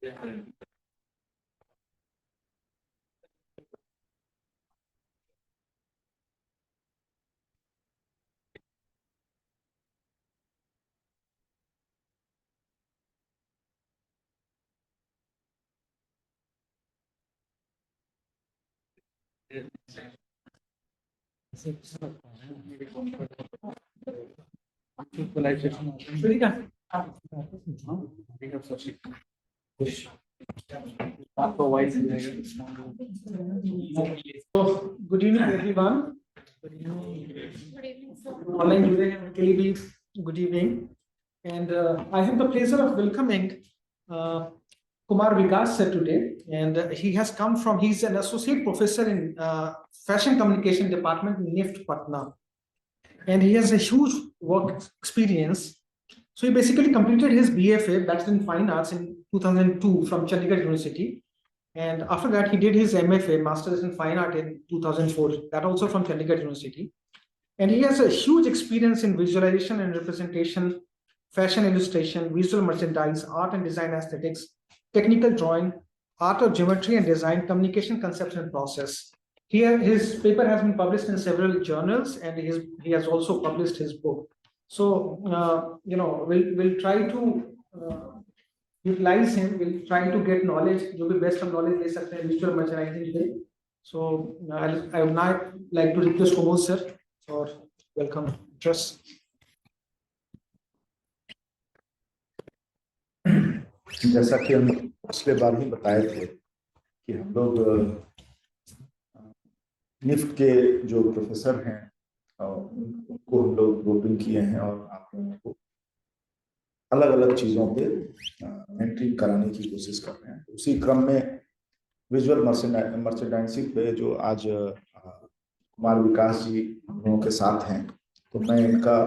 Good evening, everyone. Online today, good evening, and I have the pleasure of welcoming Kumar Vikas sir today, and he's an associate professor in fashion communication department in NIFT Patna, and he has a huge work experience. So he basically completed his BFA, Bachelor in Fine Arts, in 2002 from Chandigarh University. And after that, he did his MFA, Masters in Fine Art, in 2004, that also from Chandigarh University. And he has a huge experience in visualization and representation, fashion illustration, visual merchandise, art and design aesthetics, technical drawing, art of geometry and design, communication concepts and process. Here, his paper has been published in several journals, and he has also published his book. So, we'll try to utilize him. We'll try to get knowledge, जो भी best of knowledge ले सकते हैं visual merchandising पे. So, I would now like to request Kumar sir for welcome address. जैसा कि हम पिछले बार ही बताए थे कि हम लोग निफ्ट के जो प्रोफेसर हैं उनको हम लोग ग्रुपिंग किए हैं और आप लोगों को अलग अलग चीज़ों पे एंट्री कराने की कोशिश कर रहे हैं। उसी क्रम में विजुअल मर्चेंडाइजिंग पे जो आज कुमार विकास जी हम लोगों के साथ हैं, तो मैं इनका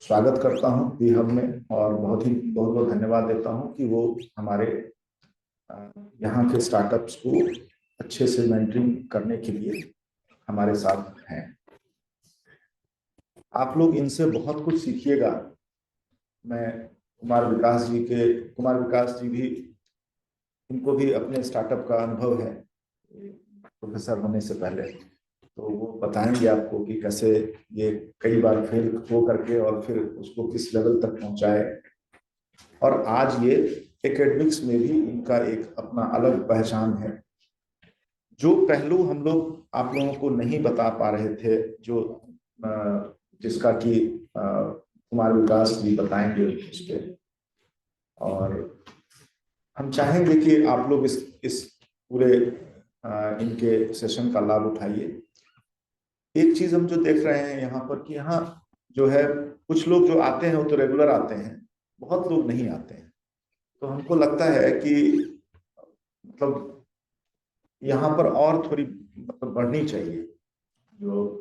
स्वागत करता हूं दी हब में और बहुत बहुत धन्यवाद देता हूं कि वो हमारे यहाँ के स्टार्टअप्स को अच्छे से मेंटरिंग करने के लिए हमारे साथ हैं। आप लोग इनसे बहुत कुछ सीखिएगा। मैं कुमार विकास जी भी, इनको भी अपने स्टार्टअप का अनुभव है प्रोफेसर होने से पहले, तो वो बताएंगे आपको कि कैसे ये कई बार फेल हो करके और फिर उसको किस लेवल तक पहुंचाए, और आज ये एकेडमिक्स में भी इनका एक अपना अलग पहचान है। जो पहलू हम लोग आप लोगों को नहीं बता पा रहे थे, जो जिसका कि कुमार विकास जी बताएंगे उस पे, और हम चाहेंगे कि आप लोग इस पूरे इनके सेशन का लाभ उठाइए। एक चीज हम जो देख रहे हैं यहाँ पर कि यहाँ जो है कुछ लोग जो आते हैं वो तो रेगुलर आते हैं, बहुत लोग नहीं आते हैं। तो हमको लगता है कि मतलब यहाँ पर और थोड़ी मतलब बढ़नी चाहिए। जो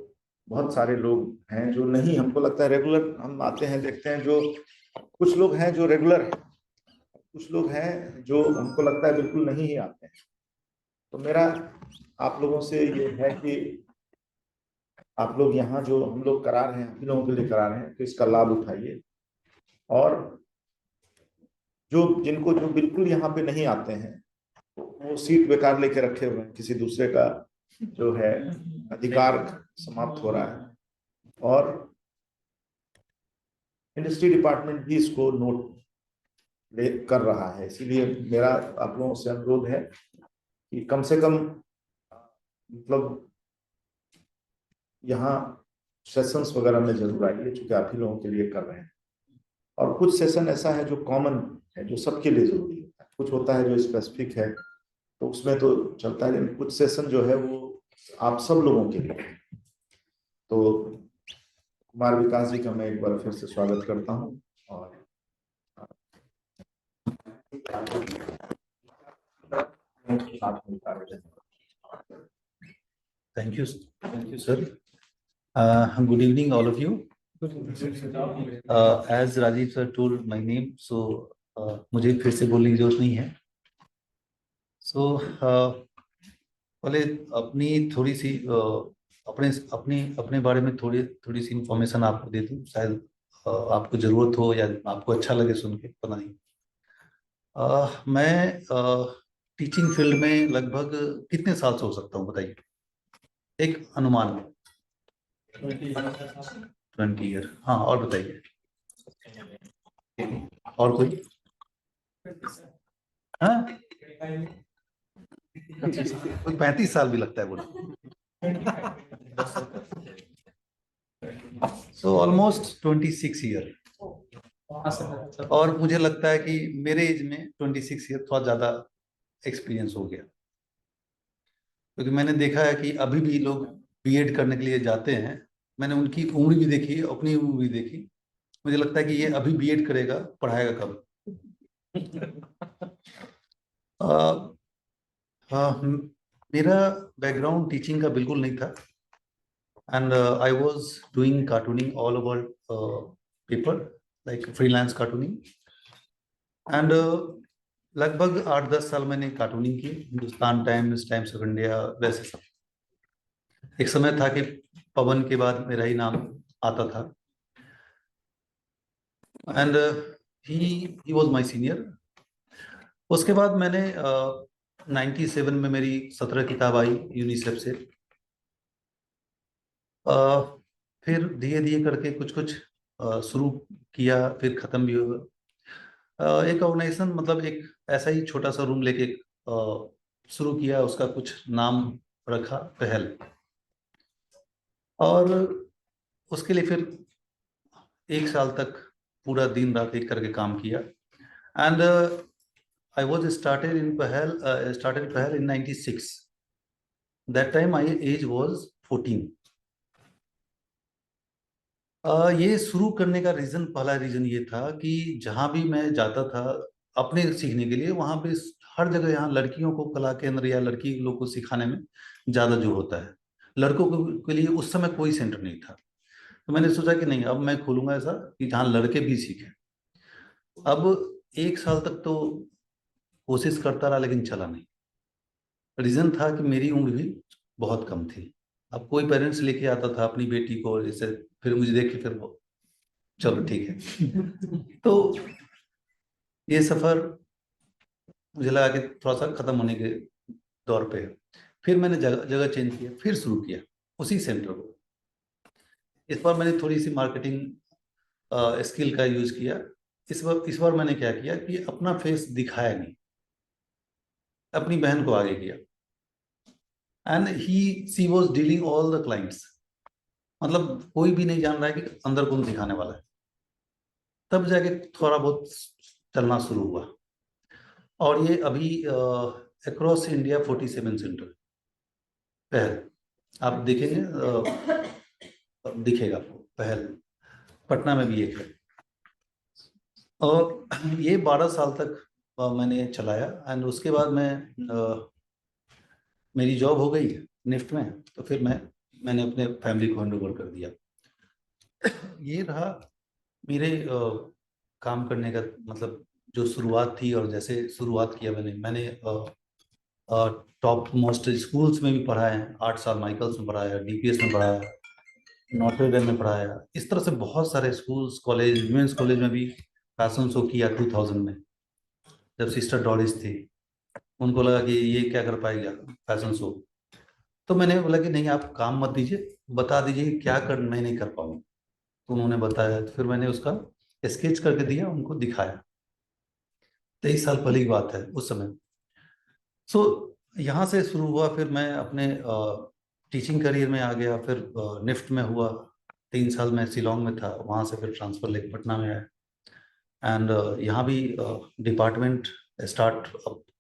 बहुत सारे लोग हैं जो नहीं, हमको लगता है रेगुलर हम आते हैं, देखते हैं, जो कुछ लोग हैं जो रेगुलर हैं, कुछ लोग हैं जो हमको लगता है बिल्कुल नहीं ही आते हैं। तो मेरा आप लोगों से ये है कि आप लोग यहाँ जो हम लोग करा रहे हैं, आप लोगों के लिए करा रहे हैं, तो इसका लाभ उठाइए। और जिनको जो बिल्कुल यहाँ पे नहीं आते हैं, वो सीट बेकार लेके रखे हुए हैं, किसी दूसरे का जो है अधिकार समाप्त हो रहा है, और इंडस्ट्री डिपार्टमेंट भी इसको नोट कर रहा है। इसीलिए मेरा आप लोगों से अनुरोध है कि कम से कम मतलब यहाँ सेशंस वगैरह में जरूर आइए, चूंकि आप ही लोगों के लिए कर रहे हैं। और कुछ सेशन ऐसा है जो कॉमन है, जो सबके लिए जरूरी होता है, कुछ होता है जो स्पेसिफिक है, तो उसमें तो चलता है, लेकिन कुछ सेशन जो है वो आप सब लोगों के लिए। तो कुमार विकास जी का मैं एक बार फिर से स्वागत करता हूँ। और Thank you sir. Good evening all of you. As Rajiv sir told my name, so मुझे फिर से बोलने की जरूरत नहीं है। So पहले अपनी थोड़ी सी अपने बारे में थोड़ी सी इंफॉर्मेशन आपको दे दूं, शायद आपको जरूरत हो या आपको अच्छा लगे सुन के, पता नहीं। मैं टीचिंग फील्ड में लगभग कितने साल से हो सकता हूँ बताइए, एक अनुमान में। 20 ईयर, हाँ। और बताइए, और कोई? हाँ, कोई 35 साल भी लगता है बोला। So almost 26 year. और मुझे लगता है कि मेरे एज में 26 ईयर थोड़ा ज्यादा एक्सपीरियंस हो गया, क्योंकि मैंने देखा है कि अभी भी लोग बीएड करने के लिए जाते हैं। मैंने उनकी उम्र भी देखी, अपनी उम्र भी देखी। मुझे लगता है कि ये अभी बीएड करेगा, पढ़ाएगा कब? अ, मेरा बैकग्राउंड टीचिंग का बिल्कुल नहीं था, and I was doing cartooning all over paper, like freelance cartooning. And लगभग 8-10 साल मैंने कार्टूनिंग की, Hindustan times, times of India, वैसे सब। एक समय था कि पवन के बाद मेरा ही नाम आता था, and he was my senior. उसके बाद मैंने 97 में मेरी 17 किताब आई यूनिसेफ से। फिर धीरे धीरे करके कुछ कुछ शुरू किया, फिर खत्म भी हुआ। एक ऑर्गेनाइजेशन, मतलब एक ऐसा ही छोटा सा रूम लेके शुरू किया, उसका कुछ नाम रखा पहल। और उसके लिए फिर 1 साल तक पूरा दिन रात एक करके काम किया। And I was started Pahel in 96. That time my age was 14. ये शुरू करने का रीजन, पहला रीजन ये था कि जहाँ भी मैं जाता था अपने सीखने के लिए, वहाँ पे हर जगह यहाँ लड़कियों को कला केंद्र या लड़की लोग को सिखाने में ज़्यादा जो होता है, लड़कों के लिए उस समय कोई सेंटर नहीं था। तो मैंने सोचा कि नहीं, अब मैं खोलूंगा ऐसा कि जहाँ लड़के भी सीखें। अब 1 साल तक तो कोशिश करता रहा, लेकिन चला नहीं। रीजन था कि मेरी उम्र भी बहुत कम थी। अब कोई पेरेंट्स लेके आता था अपनी बेटी को, जैसे फिर मुझे देख के फिर चलो ठीक है। तो ये सफर मुझे लगा कि थोड़ा सा खत्म होने के दौर पे है। फिर मैंने जगह जगह चेंज किया, फिर शुरू किया उसी सेंटर को। इस बार मैंने थोड़ी सी मार्केटिंग स्किल का यूज किया। इस बार मैंने क्या किया कि अपना फेस दिखाया नहीं, अपनी बहन को आगे किया। And she was dealing all the clients, मतलब कोई भी नहीं जान रहा है कि अंदर कौन सिखाने वाला है। तब जाके थोड़ा बहुत चलना शुरू हुआ। और ये अभी अक्रॉस इंडिया 47 सेंटर पहल, आप देखेंगे दिखेगा आपको, पहल पटना में भी एक है। और ये 12 साल तक मैंने चलाया। एंड उसके बाद मेरी जॉब हो गई निफ्ट में, तो फिर मैंने अपने फैमिली को हैंड ओवर कर दिया। ये रहा मेरे काम करने का, मतलब जो शुरुआत थी। और जैसे शुरुआत किया मैंने टॉप मोस्ट स्कूल्स में भी पढ़ाया है। 8 साल माइकल्स में पढ़ाया, डीपीएस में पढ़ाया, नॉटर डेम में पढ़ाया। इस तरह से बहुत सारे स्कूल्स, कॉलेज, वुमेंस कॉलेज में भी फैशन शो किया 2000 में, जब सिस्टर डॉलिस थी। उनको लगा कि ये क्या कर पाएगा फैशन शो। तो मैंने बोला कि नहीं, आप काम मत दीजिए, बता दीजिए क्या कर मैं नहीं कर पाऊँ। तो उन्होंने बताया, तो फिर मैंने उसका स्केच करके दिया, उनको दिखाया। 23 साल पहले की बात है उस समय। सो यहाँ से शुरू हुआ। फिर मैं अपने टीचिंग करियर में आ गया। फिर निफ्ट में हुआ 3 साल। मैं शिलोंग में था, वहाँ से फिर ट्रांसफर लेके पटना में आया। एंड यहाँ भी डिपार्टमेंट स्टार्ट,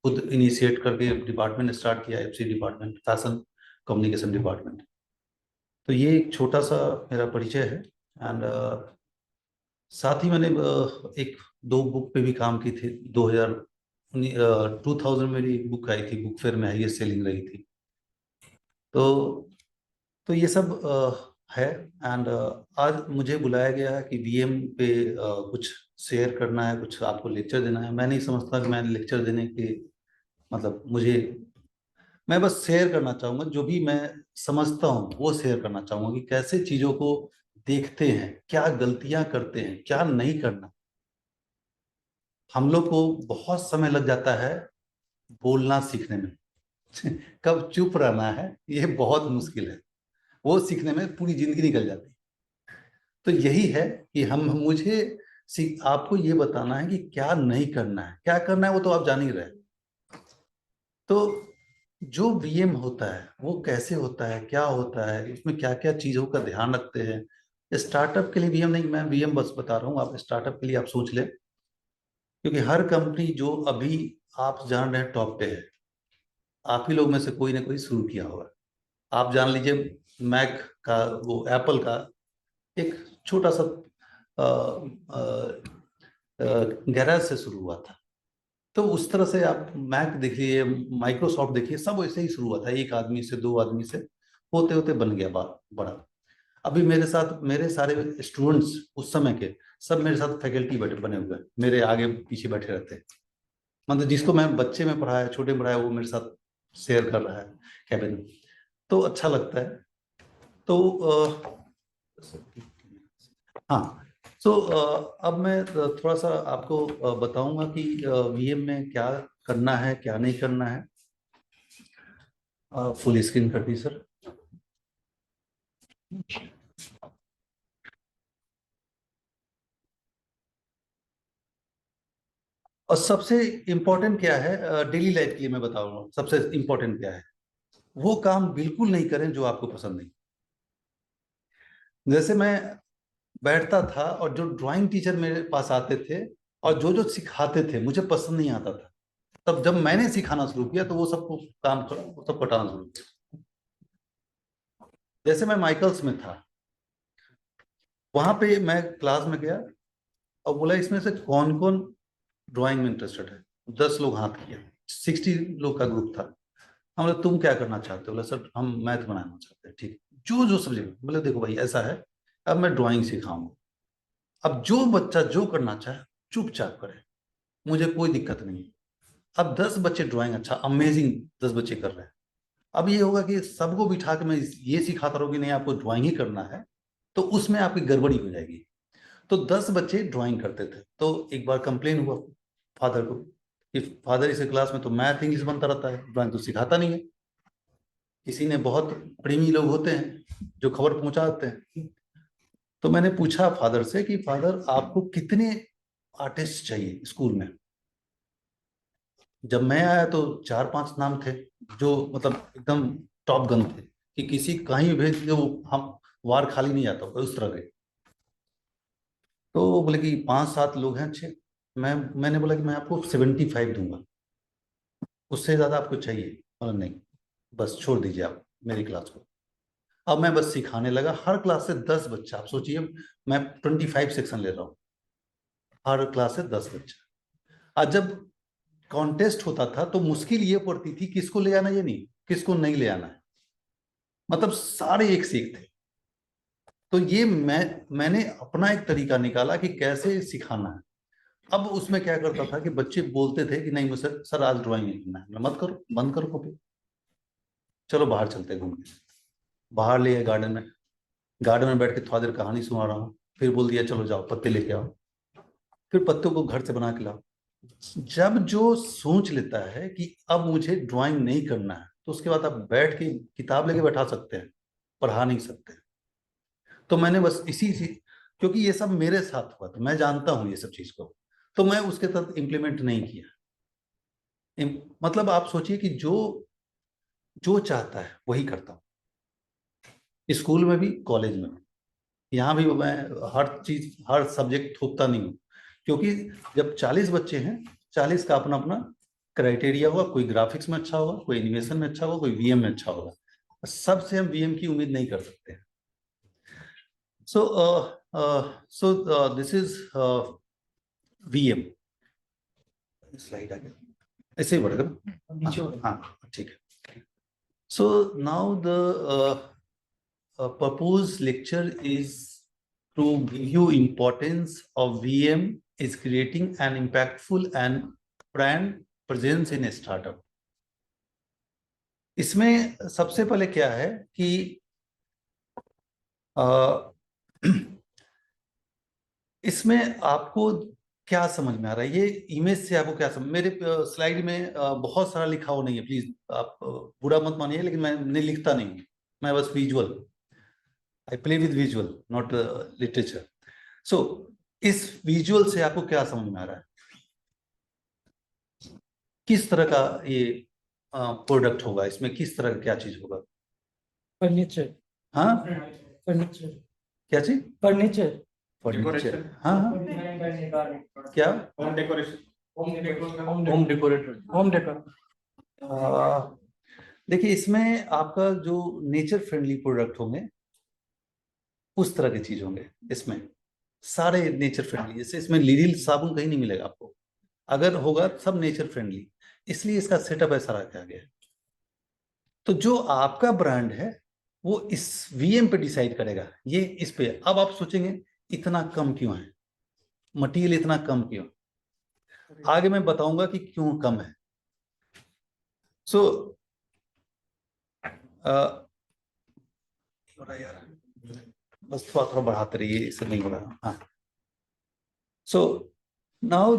खुद इनिशिएट करके डिपार्टमेंट स्टार्ट किया, FC department, fashion communication department. तो ये एक छोटा सा मेरा परिचय है। एंड साथ ही मैंने एक दो बुक पे भी काम की थी। 2000 मेरी एक बुक आई थी, बुक फेयर में हाईएस्ट सेलिंग रही थी। तो ये सब है। एंड आज मुझे बुलाया गया है कि बीएम पे कुछ शेयर करना है, कुछ आपको लेक्चर देना है। मैं नहीं समझता कि मैं लेक्चर देने के, मतलब मैं बस शेयर करना चाहूँगा, जो भी मैं समझता हूँ वो शेयर करना चाहूँगा कि कैसे चीज़ों को देखते हैं, क्या गलतियाँ करते हैं, क्या नहीं करना। हम लोग को बहुत समय लग जाता है बोलना सीखने में। कब चुप रहना है ये बहुत मुश्किल है, वो सीखने में पूरी जिंदगी निकल जाती है। तो यही है कि मुझे आपको ये बताना है कि क्या नहीं करना है, क्या करना है वो तो आप जान ही रहे हैं। तो जो वीएम होता है वो कैसे होता है, क्या होता है, इसमें क्या क्या चीजों का ध्यान रखते हैं। स्टार्टअप के लिए वीएम नहीं, मैं वीएम बस बता रहा हूँ, आप स्टार्टअप के लिए आप सोच लें, क्योंकि हर कंपनी जो अभी आप जान रहे हैं टॉप पे है, आप ही लोग में से कोई ना कोई शुरू किया होगा। आप जान लीजिए मैक का, वो एप्पल का एक छोटा सा गैराज से शुरू हुआ था। तो उस तरह से आप मैक देखिए, माइक्रोसॉफ्ट देखिए, सब वैसे ही शुरू हुआ था, एक आदमी से, दो आदमी से, होते होते बन गया बात बड़ा। अभी मेरे साथ मेरे सारे स्टूडेंट्स उस समय के सब मेरे साथ फैकल्टी बने हुए हैं, मेरे आगे पीछे बैठे रहते हैं। मतलब जिसको मैं बच्चे में पढ़ाया, छोटे में पढ़ाया, वो मेरे साथ शेयर कर रहा है कैबिन में, तो अच्छा लगता है। तो हाँ, सो अब मैं थोड़ा सा आपको बताऊंगा कि वीएम में क्या करना है, क्या नहीं करना है। फुल स्क्रीन कर दी सर। और सबसे इम्पोर्टेंट क्या है डेली लाइफ के लिए मैं बताऊंगा, सबसे इम्पोर्टेंट क्या है, वो काम बिल्कुल नहीं करें जो आपको पसंद नहीं। जैसे मैं बैठता था और जो ड्राइंग टीचर मेरे पास आते थे और जो जो सिखाते थे मुझे पसंद नहीं आता था, तब जब मैंने सिखाना शुरू किया तो वो सबको काम सब पटाना शुरू किया। जैसे मैं माइकल्स में था, वहां पे मैं क्लास में गया और बोला इसमें से कौन कौन ड्राइंग में इंटरेस्टेड है। 10 लोग हाथ किया, 60 लोग का ग्रुप था। हम बोले तुम क्या करना चाहते हो? बोला सर हम मैथ बनाना चाहते हैं। ठीक, जो जो सब्जेक्ट। बोले देखो भाई ऐसा है, अब मैं ड्राइंग सिखाऊंगा, अब जो बच्चा जो करना चाहे चुपचाप करे, मुझे कोई दिक्कत नहीं है। अब 10 बच्चे ड्राइंग अच्छा अमेजिंग 10 बच्चे कर रहे हैं। अब ये होगा कि सबको बिठा के मैं ये सिखाता रहूँ कि नहीं आपको ड्राइंग ही करना है, तो उसमें आपकी गड़बड़ी हो जाएगी। तो 10 बच्चे ड्राइंग करते थे। तो एक बार कंप्लेन हुआ फादर को कि फादर इस क्लास में तो मैथ इंग्लिश बनता रहता है, ड्राइंग तो सिखाता नहीं है। किसी ने, बहुत प्रेमी लोग होते हैं जो खबर पहुंचाते हैं, तो मैंने पूछा फादर से कि फादर आपको कितने आर्टिस्ट चाहिए स्कूल में? जब मैं आया तो 4-5 नाम थे जो मतलब एकदम टॉप गन थे, कि किसी कहीं भी भेज दो हम वार खाली नहीं जाता उस तरह के। तो वो बोले कि 5-7 लोग हैं अच्छे। मैंने बोला कि मैं आपको 75 दूंगा, उससे ज्यादा आपको चाहिए? बोला नहीं, बस छोड़ दीजिए आप मेरी क्लास को। अब मैं बस सिखाने लगा, हर क्लास से 10 बच्चा, आप सोचिए मैं 25 सेक्शन ले रहा हूँ, हर क्लास से 10 बच्चा। आज जब कॉन्टेस्ट होता था तो मुश्किल ये पड़ती थी किसको ले आना, ये नहीं किसको नहीं ले आना है, मतलब सारे एक से एक थे। तो ये मैंने अपना एक तरीका निकाला कि कैसे सिखाना है। अब उसमें क्या करता था कि बच्चे बोलते थे कि नहीं मुझे सर आज ड्राइंग नहीं करना है। मत करो, बंद करो कॉपी, चलो बाहर चलते हैं घूमने। बाहर ले गए गार्डन में, गार्डन में बैठ के थोड़ा देर कहानी सुना रहा हूँ, फिर बोल दिया चलो जाओ पत्ते लेके आओ, फिर पत्तों को घर से बना के लाओ। जब जो सोच लेता है कि अब मुझे ड्राइंग नहीं करना है, तो उसके बाद आप बैठ के किताब लेके बैठा सकते हैं, पढ़ा नहीं सकते। तो मैंने बस इसी से, क्योंकि ये सब मेरे साथ हुआ तो मैं जानता हूँ ये सब चीज को, तो मैं उसके तहत इम्प्लीमेंट नहीं किया। मतलब आप सोचिए कि जो जो चाहता है वही करता हूँ, स्कूल में भी कॉलेज में भी। यहाँ भी मैं हर चीज हर सब्जेक्ट थोपता नहीं हूँ, क्योंकि जब 40 बच्चे हैं, 40 का अपना अपना क्राइटेरिया होगा। कोई ग्राफिक्स में अच्छा होगा, कोई एनिमेशन में अच्छा होगा, कोई वीएम में अच्छा होगा। सबसे हम वीएम की उम्मीद नहीं कर सकते हैं। So this is VM. Slide आ गया, ऐसे ही बढ़ेगा। हाँ ठीक है। So now the purpose lecture is to give you importance of VM is creating an impactful and brand presence in a startup। इसमें सबसे पहले क्या है कि इसमें आपको क्या समझ में आ रहा है? ये इमेज से आपको क्या समझ, मेरे स्लाइड में बहुत सारा लिखा हुआ नहीं है, प्लीज आप बुरा मत मानिए, लेकिन मैं लिखता नहीं हूँ, मैं बस visual, I play with visual not literature. So इस विजुअल से आपको क्या समझ में आ रहा है? किस तरह का ये प्रोडक्ट होगा, इसमें किस तरह का क्या चीज होगा? फर्नीचर। हाँ, फर्नीचर। क्या चीज? फर्नीचर। फर्नीचर। हाँ हाँ, क्या? Home decoration. Home decorator. Home decor. देखिए, इसमें आपका जो नेचर फ्रेंडली प्रोडक्ट होंगे उस तरह की चीज होंगे, इसमें सारे नेचर फ्रेंडली, जैसे इसमें लिरिल साबुन कहीं नहीं मिलेगा आपको, अगर होगा सब नेचर फ्रेंडली, इसलिए इसका सेटअप ऐसा रखा गया है। तो जो आपका ब्रांड है वो इस वीएम पे डिसाइड करेगा, ये इस पे। अब आप सोचेंगे इतना कम क्यों है, मटेरियल इतना कम क्यों? आगे मैं बताऊंगा कि क्यों कम है। सो यार बस थोड़ा थोड़ा बढ़ाते रहिए, इससे नहीं हो रहा। हाँ, so now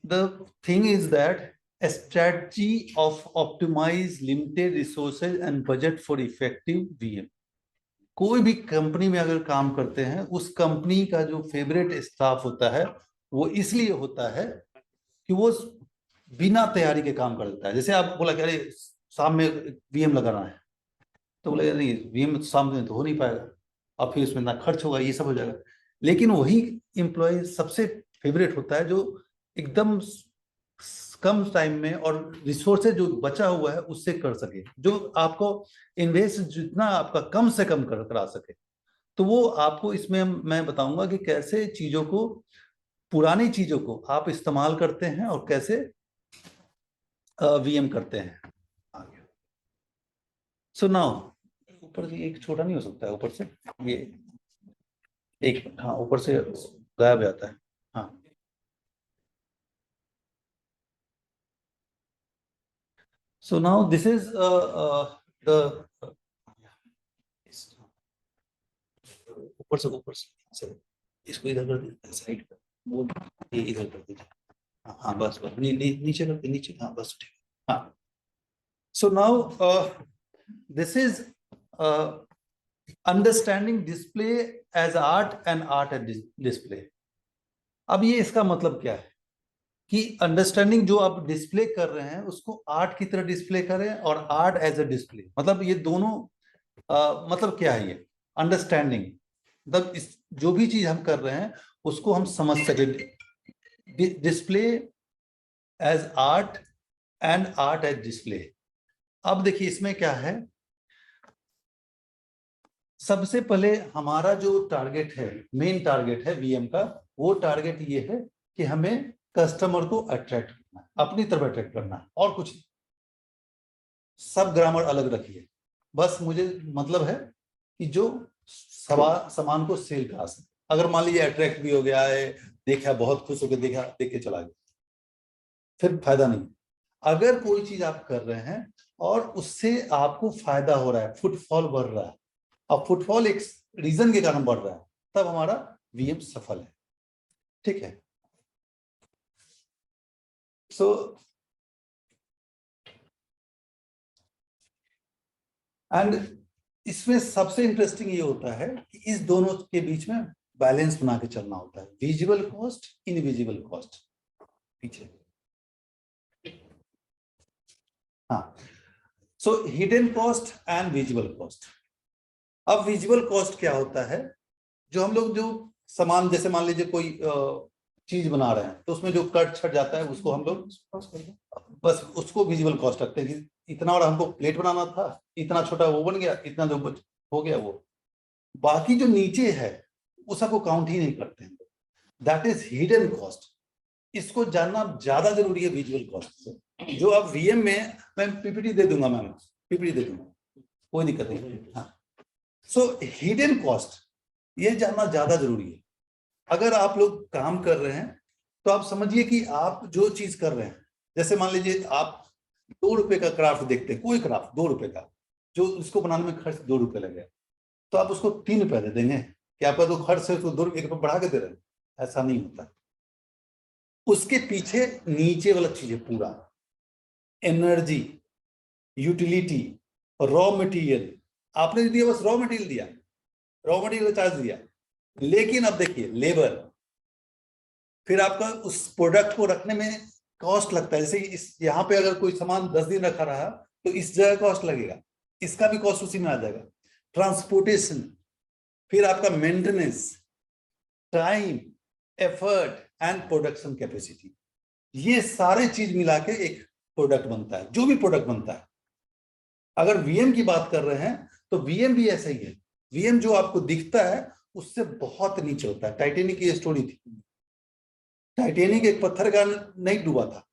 the thing is that a strategy of optimize limited resources and budget for effective VM। कोई भी कंपनी में अगर काम करते हैं, उस कंपनी का जो फेवरेट स्टाफ होता है वो इसलिए होता है कि वो बिना तैयारी के काम कर देता है। जैसे आप बोला कि अरे शाम में वीएम लगाना है, तो बोले नहीं वीएम शाम में तो हो नहीं पाएगा, अब फिर उसमें ना खर्च होगा, ये सब हो जाएगा। लेकिन वही एम्प्लॉय सबसे फेवरेट होता है जो एकदम कम टाइम में और रिसोर्सेज जो बचा हुआ है उससे कर सके, जो आपको इन्वेस्ट जितना आपका कम से कम करा सके। तो वो आपको इसमें मैं बताऊंगा कि कैसे चीजों को, पुरानी चीजों को आप इस्तेमाल करते हैं और कैसे वीएम करते हैं। सो नाउ ऊपर से एक छोटा नहीं हो सकता है, ऊपर से ये एक, हाँ ऊपर से गायब जाता है। हाँ, so now this is the ऊपर से इसको इधर कर दीजिए, साइड पर वो ये इधर कर दीजिए। हाँ हाँ बस बस नीचे कर दीजिए, नीचे, हाँ बस ठीक। हाँ, so now this is understanding display as art and art as display। अब ये इसका मतलब क्या है कि अंडरस्टैंडिंग जो आप डिस्प्ले कर रहे हैं उसको आर्ट की तरह डिस्प्ले करें और आर्ट एज अ डिस्प्ले, मतलब ये दोनों मतलब क्या है? ये अंडरस्टैंडिंग मतलब इस जो भी चीज हम कर रहे हैं उसको हम समझ सके, display as art and art as display. अब देखिए इसमें क्या है, सबसे पहले हमारा जो टारगेट है, मेन टारगेट है वीएम का, वो टारगेट ये है कि हमें कस्टमर को अट्रैक्ट करना है, अपनी तरफ अट्रैक्ट करना है, और कुछ नहीं। सब ग्रामर अलग रखिए, बस मुझे मतलब है कि जो सामान को सेल करा सके। अगर मान लीजिए अट्रैक्ट भी हो गया है, देखा बहुत खुश होकर देखा, देख के चला गया, फिर फायदा नहीं। अगर कोई चीज आप कर रहे हैं और उससे आपको फायदा हो रहा है, फुटफॉल बढ़ रहा है, अब फुटफॉल एक रीजन के कारण बढ़ रहा है, तब हमारा वीएम सफल है। ठीक है, सो एंड इसमें सबसे इंटरेस्टिंग ये होता है कि इस दोनों के बीच में बैलेंस बना के चलना होता है, विजिबल कॉस्ट, इनविजिबल कॉस्ट। पीछे, हाँ, so hidden cost and visible cost. अब विजिबल कॉस्ट क्या होता है? जो हम लोग जो सामान, जैसे मान लीजिए कोई चीज बना रहे हैं तो उसमें जो कट छट जाता है उसको हम लोग बस उसको विजिबल कॉस्ट रखते हैं कि इतना बड़ा हमको प्लेट बनाना था, इतना छोटा वो बन गया, इतना जो हो गया वो। बाकी जो नीचे है वो सबको काउंट ही नहीं करते हैं, दैट इज हिडन कॉस्ट। इसको जानना ज्यादा जरूरी है विजुअल कॉस्ट से। जो अब वीएम में, मैं पीपीटी दे दूंगा, मैम पीपीटी दे दूंगा, कोई दिक्कत नहीं। हाँ, सो हिडन कॉस्ट ये जानना ज्यादा जरूरी है। अगर आप लोग काम कर रहे हैं तो आप समझिए कि आप जो चीज कर रहे हैं, जैसे मान लीजिए आप 2 रुपए का क्राफ्ट देखते हैं, कोई क्राफ्ट 2 रुपए का, जो उसको बनाने में खर्च 2 रुपए लगे, तो आप उसको 3 रुपए दे देंगे कि आपका जो खर्च है उसको 2 रुपए बढ़ा के दे रहे हैं? ऐसा नहीं होता। उसके पीछे नीचे वाला चीज है पूरा, एनर्जी, यूटिलिटी, रॉ मटेरियल। आपने दिया बस रॉ मटेरियल दिया, रॉ मटेरियल चार्ज दिया, लेकिन अब देखिए लेबर, फिर आपका उस प्रोडक्ट को रखने में कॉस्ट लगता है। जैसे इस यहाँ पे अगर कोई सामान 10 दिन रखा रहा तो इस जगह कॉस्ट लगेगा, इसका भी कॉस्ट उसी में आ जाएगा। ट्रांसपोर्टेशन, फिर आपका maintenance, time, effort and production capacity, ये सारे चीज मिला के एक प्रोडक्ट बनता है। जो भी प्रोडक्ट बनता है, अगर वीएम की बात कर रहे हैं तो वीएम भी ऐसा ही है। वीएम जो आपको दिखता है उससे बहुत नीचे होता है। टाइटेनिक की स्टोरी थी, टाइटेनिक एक पत्थर का नहीं डूबा था,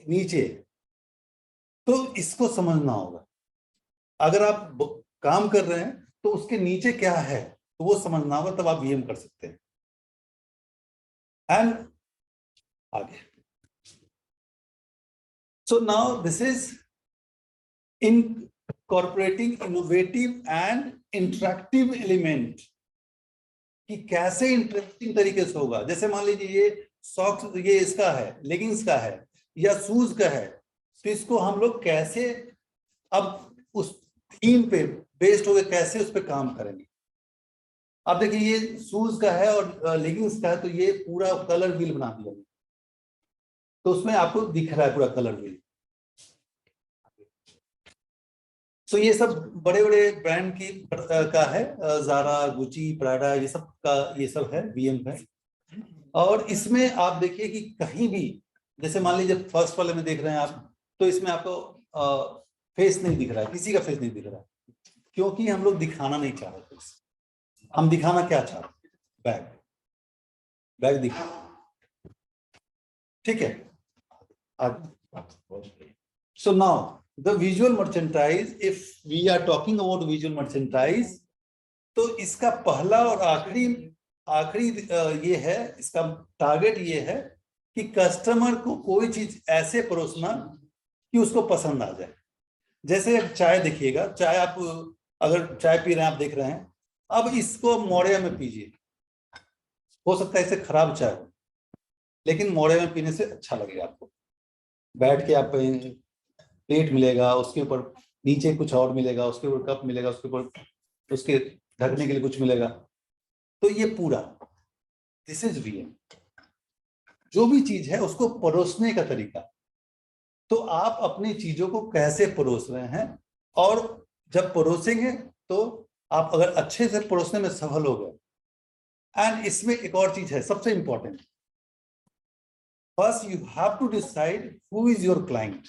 नीचे। तो इसको समझना होगा, अगर आप काम कर रहे हैं तो उसके नीचे क्या है तो वो समझना होगा, तब आप वीएम कर सकते हैं। एंड आगे, सो now this is incorporating innovative and interactive element, कि कैसे इंटरेक्टिंग तरीके से होगा। जैसे मान लीजिए ये सॉक्स, ये इसका है, लेगिंग्स का है या शूज का है, तो इसको हम लोग कैसे अब उस थीम पे बेस्ड होकर कैसे उस पर काम करेंगे। अब देखिए ये शूज का है और लेगिंग्स का है, तो ये पूरा कलर व्हील बना दिया, तो उसमें आपको दिख रहा है पूरा कलर व्हील। तो ये सब बड़े बड़े ब्रांड की का है, ज़ारा, गुची, प्राडा, ये सब का ये सब है, वीएम है। और इसमें आप देखिए कि कहीं भी, जैसे मान लीजिए फर्स्ट वाले में देख रहे हैं आप, तो इसमें आपको फेस नहीं दिख रहा है, किसी का फेस नहीं दिख रहा है, क्योंकि हम लोग दिखाना नहीं चाह रहे थे। हम दिखाना क्या चाह रहे थे? बैग, बैग दिखा, ठीक है। So now the visual merchandise, if we are talking about visual merchandise, तो इसका पहला और आखिरी ये है, इसका टारगेट ये है कि कस्टमर को कोई चीज ऐसे परोसना कि उसको पसंद आ जाए। जैसे चाय देखिएगा, चाय आप अगर चाय पी रहे हैं, आप देख रहे हैं, अब इसको मोड़िया में पीजिए, हो सकता है इसे खराब चाय हो, लेकिन मोड़िया में पीने से अच्छा लगेगा आपको। बैठ के आप प्लेट मिलेगा, उसके ऊपर नीचे कुछ और मिलेगा, उसके ऊपर कप मिलेगा, उसके ऊपर उसके ढकने के लिए कुछ मिलेगा। तो ये पूरा दिस इज वीएम। जो भी चीज है उसको परोसने का तरीका, तो आप अपनी चीजों को कैसे परोस रहे हैं, और जब परोसेंगे तो आप अगर अच्छे से परोसने में सफल हो गए। एंड इसमें एक और चीज है सबसे important, first you have to decide who is your client.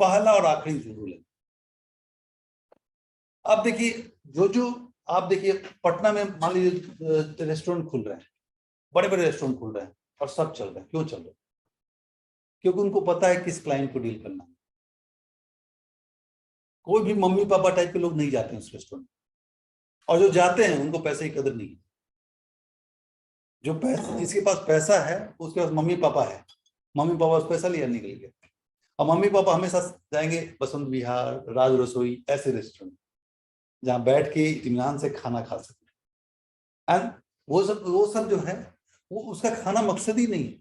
पहला और आखिरी रूल है। अब देखिए जो आप देखिए पटना में मान लीजिए रेस्टोरेंट खुल रहे हैं, बड़े बड़े रेस्टोरेंट खुल रहे हैं और सब चल रहे हैं। क्यों चल रहे हैं? क्योंकि उनको पता है किस क्लाइंट को डील करना है। कोई भी मम्मी पापा टाइप के लोग नहीं जाते हैं उस रेस्टोरेंट, और जो जाते हैं उनको पैसे की कदर नहीं है। जो पैसा, जिसके पास पैसा है उसके पास मम्मी पापा है, मम्मी पापा उस पैसा लिया निकल गया। और मम्मी पापा हमेशा जाएंगे बसंत विहार, राज रसोई, ऐसे रेस्टोरेंट जहां बैठ के इत्मीनान से खाना खा सके। एंड वो सब जो है वो उसका खाना मकसद ही नहीं है,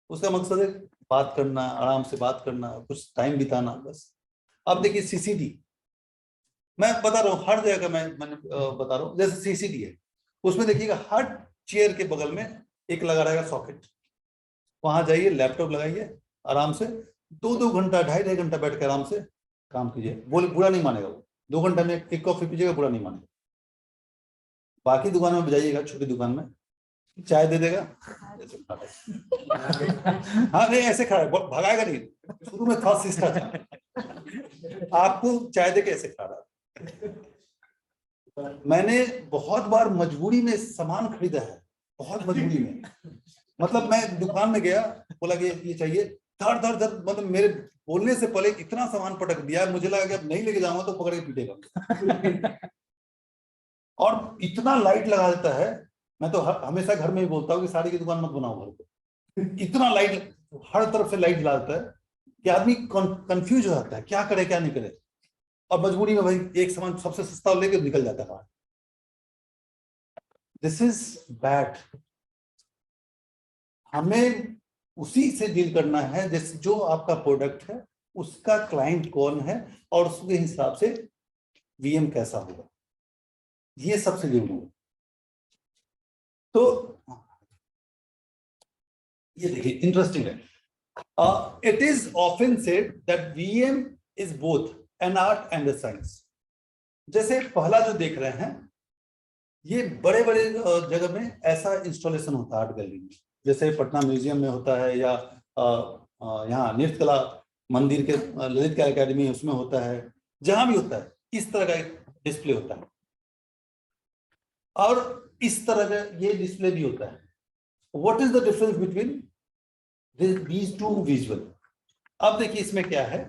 उसका मकसद है बात करना, आराम से बात करना, कुछ टाइम बिताना, बस। अब देखिए सीसीडी, मैं बता रहा हूँ हर जगह का, मैंने बता रहा हूँ। जैसे सीसीडी है, उसमें देखिएगा हर चेयर के बगल में एक लगा रहेगा सॉकेट। वहां जाइए, लैपटॉप लगाइए, आराम से 2-2 घंटा, 2.5 घंटा बैठ कर आराम से काम कीजिए। बोले बुरा नहीं मानेगा वो, 2 घंटा में एक कॉफी पीजिएगा, बुरा नहीं मानेगा। बाकी दुकानों में जाइएगा, छोटी दुकान में चाय दे देगा, हाँ नहीं ऐसे खड़ा है, भगाएगा नहीं। शुरू में था सिस्टम, आपको चाय दे के ऐसे खड़ा। मैंने बहुत बार मजबूरी में सामान खरीदा है, बहुत मजबूरी में। मतलब मैं दुकान में गया, बोला कि ये चाहिए, धड़ धड़ धड़, मतलब मेरे बोलने से पहले इतना सामान पटक दिया, मुझे लगा कि अब नहीं लेके जाऊंगा तो पकड़ के पीटेगा। और इतना लाइट लगा देता है, मैं तो हमेशा घर में ही बोलता हूँ कि साड़ी की दुकान मत बनाओ घर पे। इतना लाइट, हर तरफ से लाइट जला देता है कि आदमी कंफ्यूज हो जाता है, क्या करे क्या नहीं करे। और मजबूरी में भाई एक सामान सबसे सस्ता लेके निकल जाता है। This is bad. हमें उसी से डील करना है जैसे जो आपका प्रोडक्ट है उसका क्लाइंट कौन है और उसके हिसाब से वीएम कैसा होगा, ये सबसे जरूरी है। तो ये देखिए इंटरेस्टिंग है, it is often said that VM is both an art and a science. जैसे पहला जो देख रहे हैं ये बड़े बड़े जगह में ऐसा इंस्टॉलेशन होता है आर्ट गैलरी में, जैसे पटना म्यूजियम में होता है या यहाँ नृत्य कला मंदिर के ललित कला अकेडमी उसमें होता है, जहां भी होता है इस तरह का एक डिस्प्ले होता है और इस तरह का ये डिस्प्ले भी होता है। What is the difference between these two visual? अब देखिए इसमें क्या है।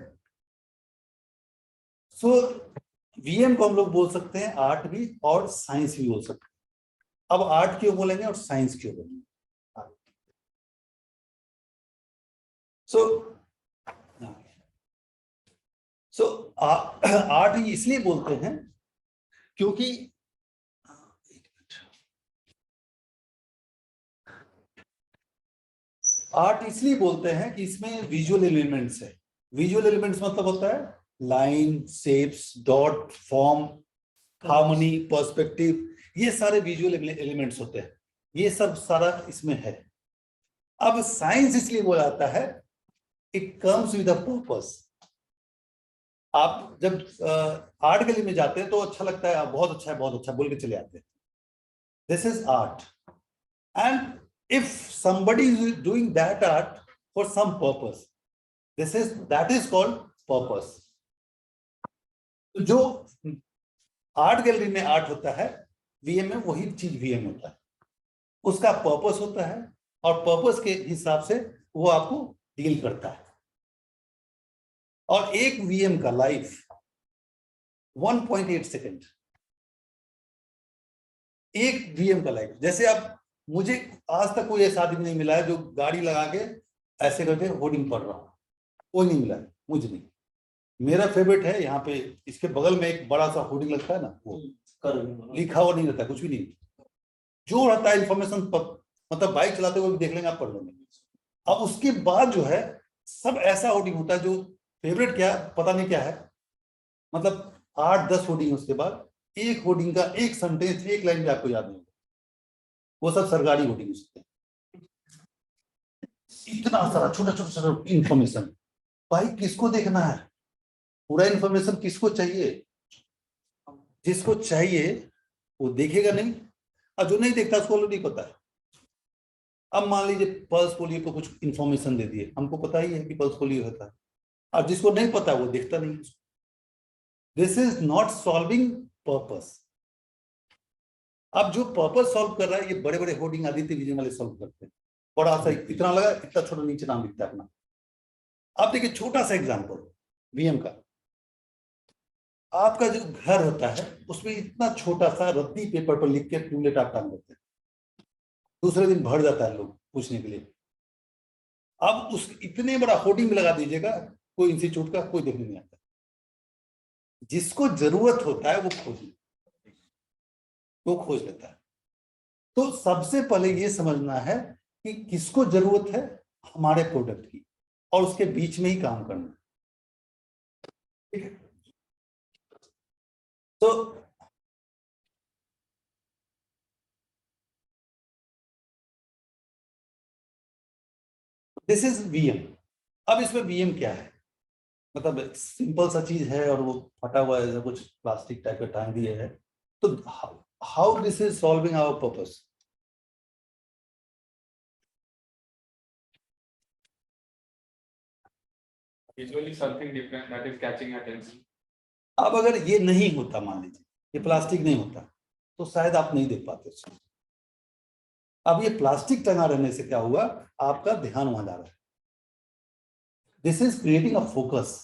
सो वीएम को हम लोग बोल सकते हैं आर्ट भी और साइंस भी बोल सकते हैं। अब आर्ट क्यों बोलेंगे और साइंस क्यों बोलेंगे? सो आर्ट इसलिए बोलते हैं क्योंकि आर्ट इसलिए बोलते हैं कि इसमें विजुअल एलिमेंट्स है। विजुअल एलिमेंट्स मतलब होता है line, shapes, dot, form, harmony, perspective, ये सारे विजुअल एलिमेंट्स होते हैं, ये सब सारा इसमें है। अब साइंस इसलिए बोला जाता है it comes with a purpose. आप जब आर्ट गैलरी में जाते हैं तो अच्छा लगता है, बहुत अच्छा है, बहुत अच्छा बोल के चले आते हैं, this is art. And if somebody is doing that art for some purpose, that is called purpose. जो आर्ट गैलरी में आर्ट होता है वीएम में वही चीज वीएम होता है, उसका पर्पस होता है और पर्पस के हिसाब से वो आपको डील करता है। और एक वीएम का लाइफ 1.8 सेकेंड, एक वीएम का लाइफ। जैसे आप, मुझे आज तक कोई ऐसा आदमी नहीं मिला है जो गाड़ी लगा के ऐसे करके होर्डिंग पढ़ रहा हूं, कोई नहीं मिला है मुझे नहीं। मेरा फेवरेट है यहाँ पे इसके बगल में एक बड़ा सा होर्डिंग लगता है ना, वो लिखा हुआ नहीं रहता, कुछ भी नहीं, जो रहता है इंफॉर्मेशन मतलब बाइक चलाते हुए भी देख लेंगे आप, पढ़ लेंगे। अब उसके बाद जो है सब ऐसा होर्डिंग होता है जो फेवरेट क्या पता नहीं क्या है, मतलब 8-10 होर्डिंग, उसके बाद एक होर्डिंग का एक सेंटेंस, एक लाइन भी आपको याद नहीं होगा, वो सब सरकारी होर्डिंग होते हैं। इतना सारा छोटा छोटा छोटा इंफॉर्मेशन, भाई किसको देखना है पूरा इंफॉर्मेशन? किसको चाहिए? जिसको चाहिए वो देखेगा नहीं, और जो नहीं देखता उसको नहीं पता है। अब मान लीजिए पल्स पोलियो को कुछ इंफॉर्मेशन दे दिए, हमको पता ही है कि पल्स पोलियो होता है, और जिसको नहीं पता वो देखता नहीं। This is not solving purpose. अब जो पर्पस सॉल्व कर रहा है ये बड़े बड़े होर्डिंग आदित्य विजय वाले सॉल्व करते हैं, बड़ा सा इतना लगा, इतना छोटा नीचे नाम लिखता है अपना। अब देखिए छोटा सा एग्जांपल वीएम का, आपका जो घर होता है उसमें इतना छोटा सा रद्दी पेपर पर लिख के टूलेट आप टांग देते हैं, दूसरे दिन भर जाता है लोग पूछने के लिए। अब उस इतने बड़ा होर्डिंग लगा दीजिएगा, कोई इंस्टीट्यूट का कोई देखने नहीं आता। जिसको जरूरत होता है वो खोज लेता है। तो सबसे पहले ये समझना है कि किसको जरूरत है हमारे प्रोडक्ट की, और उसके बीच में ही काम करना। ठीक है, तो दिस इज वीएम। अब इसमें वीएम क्या है, मतलब सिंपल सा चीज है और वो फटा हुआ है, कुछ प्लास्टिक टाइप का टांग दिया है। तो how this is solving our purpose? Visually something different that is catching attention. अब अगर ये नहीं होता, मान लीजिए ये प्लास्टिक नहीं होता, तो शायद आप नहीं देख पाते उसको। अब ये प्लास्टिक टंगा रहने से क्या हुआ, आपका ध्यान वहां जा रहा है। This is creating a focus.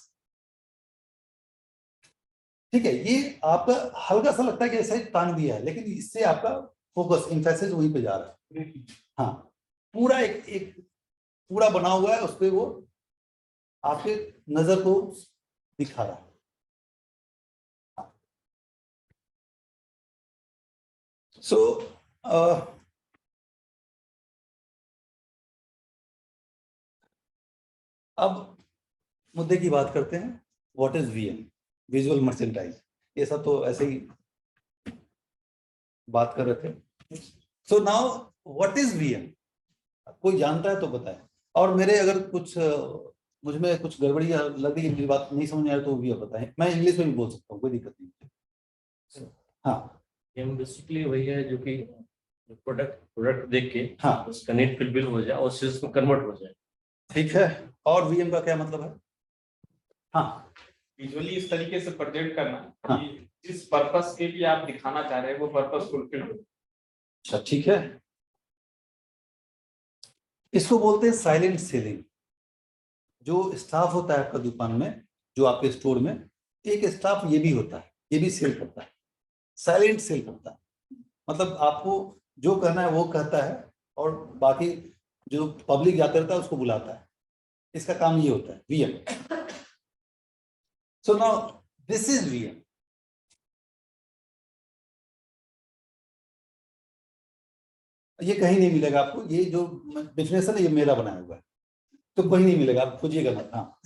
ठीक है, ये आपका हल्का सा लगता है कि ऐसा ही टांग दिया है, लेकिन इससे आपका फोकस इम्फेसिस वहीं पे जा रहा है। हाँ, पूरा एक पूरा बना हुआ है, उस पर वो आपके नजर को दिखा रहा है। सो अब मुद्दे की बात करते हैं, what is VM, visual merchandise. ये सब तो ऐसे ही बात कर रहे थे। So now what is VM, कोई जानता है तो बताए। और मेरे अगर कुछ मुझ में कुछ गड़बड़ी लग रही है, मेरी बात नहीं समझ में आए तो भी आप बताएं, मैं इंग्लिश में भी बोल सकता हूँ, कोई दिक्कत नहीं। हाँ हम बेसिकली वही है जो कि प्रोडक्ट देख के हाँ उसका नेट फिल हो जाए और सेल्स में कन्वर्ट हो जाए। ठीक है। और वीएम का क्या मतलब है? हाँ विजुअली इस तरीके से प्रेजेंट करना हाँ। कि जिस पर्पस के लिए आप दिखाना चाह रहे हैं वो पर्पस फुलफिल हो। अच्छा ठीक है, इसको बोलते हैं साइलेंट सेलिंग। जो स्टाफ होता है आपका दुकान में, जो आपके स्टोर में, एक स्टाफ ये भी होता है, ये भी सेल करता है, साइलेंट सेल करता है। मतलब आपको जो कहना है वो कहता है और बाकी जो पब्लिक जाता रहता है उसको बुलाता है। इसका काम ये होता है VM. So now this is VM. ये कहीं नहीं मिलेगा आपको, ये जो डेफिनेशन है ये मेरा बनाया हुआ है, तो कहीं नहीं मिलेगा, आप खोजिएगा मत। हाँ,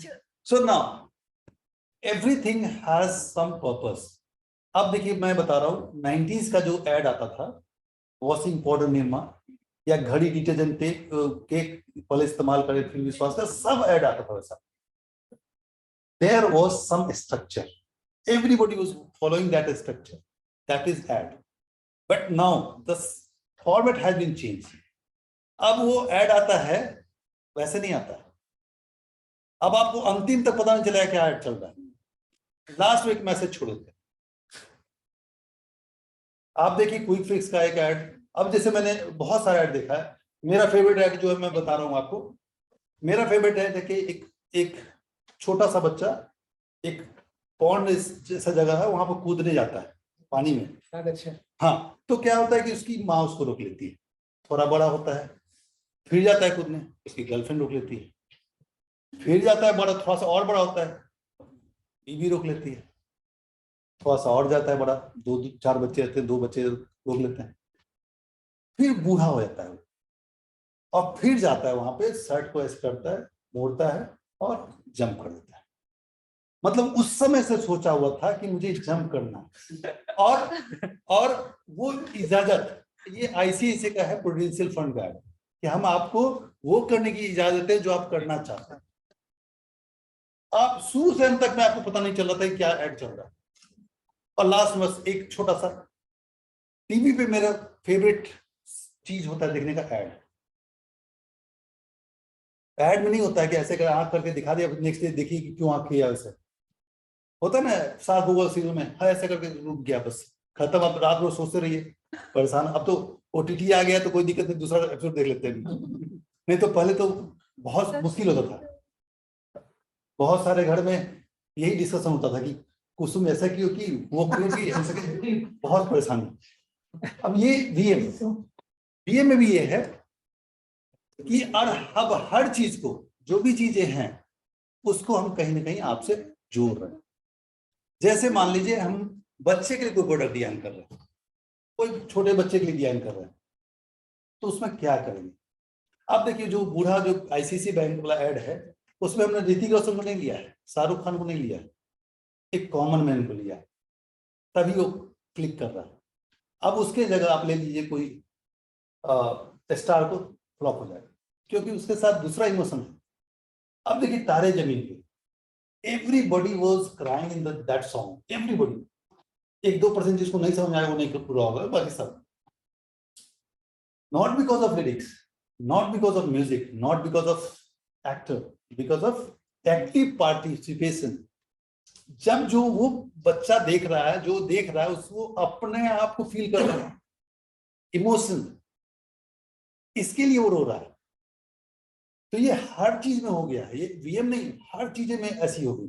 so now everything has some purpose. अब देखिए मैं बता रहा हूँ 90s का जो एड आता था, वॉशिंग पाउडर निरमा या घड़ी डिटर्जेंट केक पहले इस्तेमाल करें फिर विश्वास का, सब ऐड आता था वैसा। There was some structure, everybody was following that structure, that is ad. But now the format has been change. अब वो ऐड आता है वैसे नहीं आता है। अब आपको अंतिम तक पता नहीं चला क्या ऐड चल रहा है, लास्ट में एक मैसेज छोड़ देते हैं। आप देखिए क्विक फिक्स का एक ऐड, अब जैसे मैंने बहुत सारा ऐड देखा है, मेरा फेवरेट ऐड जो है मैं बता रहा हूं आपको। मेरा फेवरेट ऐड है कि एक छोटा सा बच्चा एक पॉन्ड जैसा जगह है वहां पर कूदने जाता है पानी में। अच्छा। हाँ, तो क्या होता है कि उसकी माँ उसको रोक लेती है, थोड़ा बड़ा होता है, फिर जाता है कूदने, उसकी गर्लफ्रेंड रोक लेती है, फिर जाता है बड़ा, थोड़ा सा और बड़ा होता है, बीवी रोक लेती है, थोड़ा सा और जाता है बड़ा, दो चार बच्चे रहते हैं, दो बच्चे रोक लेते हैं, फिर बूढ़ा हो जाता है और फिर जाता है वहां पे, शर्ट को ऐसे करता है, मोड़ता है और जंप कर देता है। मतलब उस समय से सोचा हुआ था कि मुझे जंप करना है। और वो इजाजत, ये आईसीआईसीआई का है, प्रूडेंशियल फंड का है, कि हम आपको वो करने की इजाजत है जो आप करना चाहते हैं। आप शुरू से अंत तक में आपको पता नहीं चल रहा था कि क्या ऐड चल रहा है। और लास्ट में बस एक छोटा सा, टीवी पे मेरा फेवरेट चीज होता है देखने का ऐड। ऐड में नहीं होता है कि ऐसे कर आंख करके दिखा दिया, नेक्स्ट डे देखिए कि क्यों आंख किया, वैसे होता है ना साफ गूगल सीरियल में, हाँ ऐसे करके रुक गया, बस खत्म। अब रात में सोचते रहिए परेशान। अब तो ओटीटी आ गया तो कोई दिक्कत नहीं, दूसरा एपिसोड देख लेते हैं। नहीं तो पहले तो बहुत मुश्किल होता था। बहुत सारे घर में यही डिस्कशन होता था कि कुसुम ऐसा क्यों की, वो क्यों की, ऐसा क्यों, बहुत परेशानी। अब ये वीएम में भी ये है कि अब हर चीज को, जो भी चीजें हैं उसको हम कहीं ना कहीं आपसे जोड़ रहे हैं। जैसे मान लीजिए हम बच्चे के लिए कोई प्रोडक्ट डिजाइन कर रहे हैं, कोई छोटे बच्चे के लिए डिजाइन कर रहे हैं, तो उसमें क्या करेंगे? आप देखिए जो बूढ़ा जो आईसीआईसीआई बैंक वाला ऐड है, उसमें हमने ऋतिक रोशन को नहीं लिया है, शाहरुख खान को नहीं लिया है, एक कॉमन मैन को लिया है, तभी वो क्लिक कर रहा है। अब उसके जगह आप ले लीजिए कोई स्टार को, फ्लॉप हो जाएगा, क्योंकि उसके साथ दूसरा इमोशन है। अब देखिए तारे जमीन पे, everybody was crying in that song, everybody। 1-2% जिसको नहीं समझ आया वो नहीं पूरा होगा, बाकी सब। Not because of lyrics, not because of music, not because of actor, because of active participation। जब जो वो बच्चा देख रहा है, जो देख रहा है उसको अपने आप को फील कर रहा है, इमोशन, इसके लिए वो रो रहा है। तो ये हर चीज में हो गया है, ये वीएम नहीं, हर चीजें में ऐसी हो गई।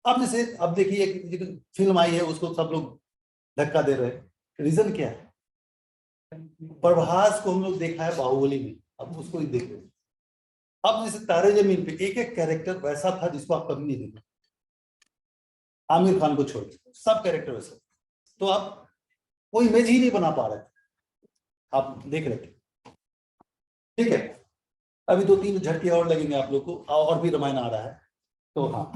अब जैसे अब देखिए एक फिल्म आई है, उसको सब लोग धक्का दे रहे हैं, रीजन क्या है? प्रभास को हम लोग देखा है बाहुबली में, अब उसको ही देख रहे हैं। अब जैसे तारे जमीन पे एक एक कैरेक्टर वैसा था जिसको आप कभी नहीं देखे, आमिर खान को छोड़ सब कैरेक्टर वैसे, तो आप वो इमेज ही नहीं बना पा रहे थे, आप देख रहे थे। ठीक है, अभी 2-3 झटके और लगेंगे आप लोग को, और भी रामायण आ रहा है तो हाँ।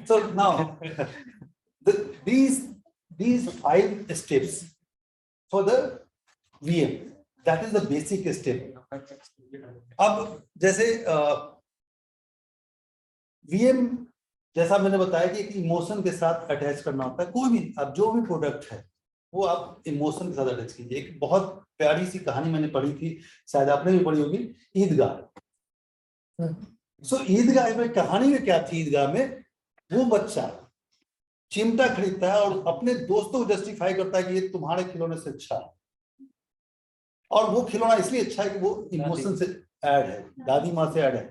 So now these 5 steps for the VM, that is the basic step. अब जैसे VM जैसा मैंने बताया कि एक इमोशन के साथ अटैच करना होता है। कोई भी अब जो भी प्रोडक्ट है वो आप इमोशन के साथ अटैच कीजिए। एक बहुत प्यारी सी कहानी मैंने पढ़ी थी, शायद आपने भी पढ़ी होगी, ईदगाह। सो ईदगाह में कहानी में क्या थी, ईदगाह में वो बच्चा चिमटा खरीदता है और अपने दोस्तों को जस्टिफाई करता है कि ये तुम्हारे खिलौने से अच्छा है, और वो खिलौना इसलिए अच्छा है कि वो इमोशन से ऐड है, दादी माँ से ऐड है।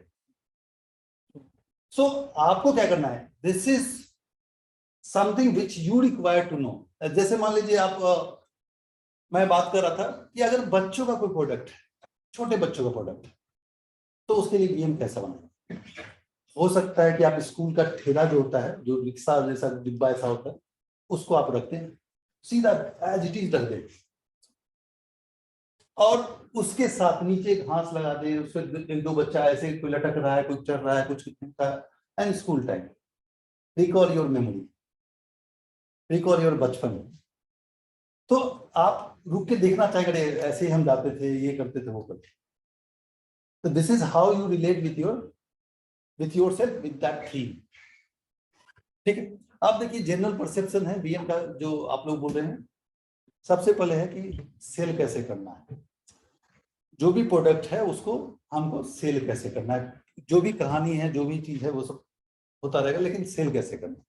सो आपको क्या करना है, this is something which you require to know. जैसे मान लीजिए आप मैं बात कर रहा था कि अगर बच्चों का कोई प्रोडक्ट है, छोटे बच्चों का प्रोडक्ट है, तो उसके लिए गेम कैसा बनाए। हो सकता है कि आप स्कूल का ठेला जो होता है, जो रिक्शा जैसा डिब्बा ऐसा होता है, उसको आप रखते हैं सीधा एज इट इज रख दें, और उसके साथ नीचे घास लगा दें, उसमें 1-2 बच्चा ऐसे कोई लटक रहा है, कोई चढ़ रहा है, कुछ and school time recall your memory, recall your बचपन। तो आप रुक के देखना चाहिए, ऐसे ही हम जाते थे, ये करते थे, वो करते थे। तो this is how you relate with yourself with that theme. ठीक है, आप देखिए जनरल परसेप्शन है बीएम का जो आप लोग बोल रहे हैं। सबसे पहले है कि सेल कैसे करना है, जो भी प्रोडक्ट है उसको हमको सेल कैसे करना है। जो भी कहानी है, जो भी चीज है, वो सब होता रहेगा, लेकिन सेल कैसे करना है।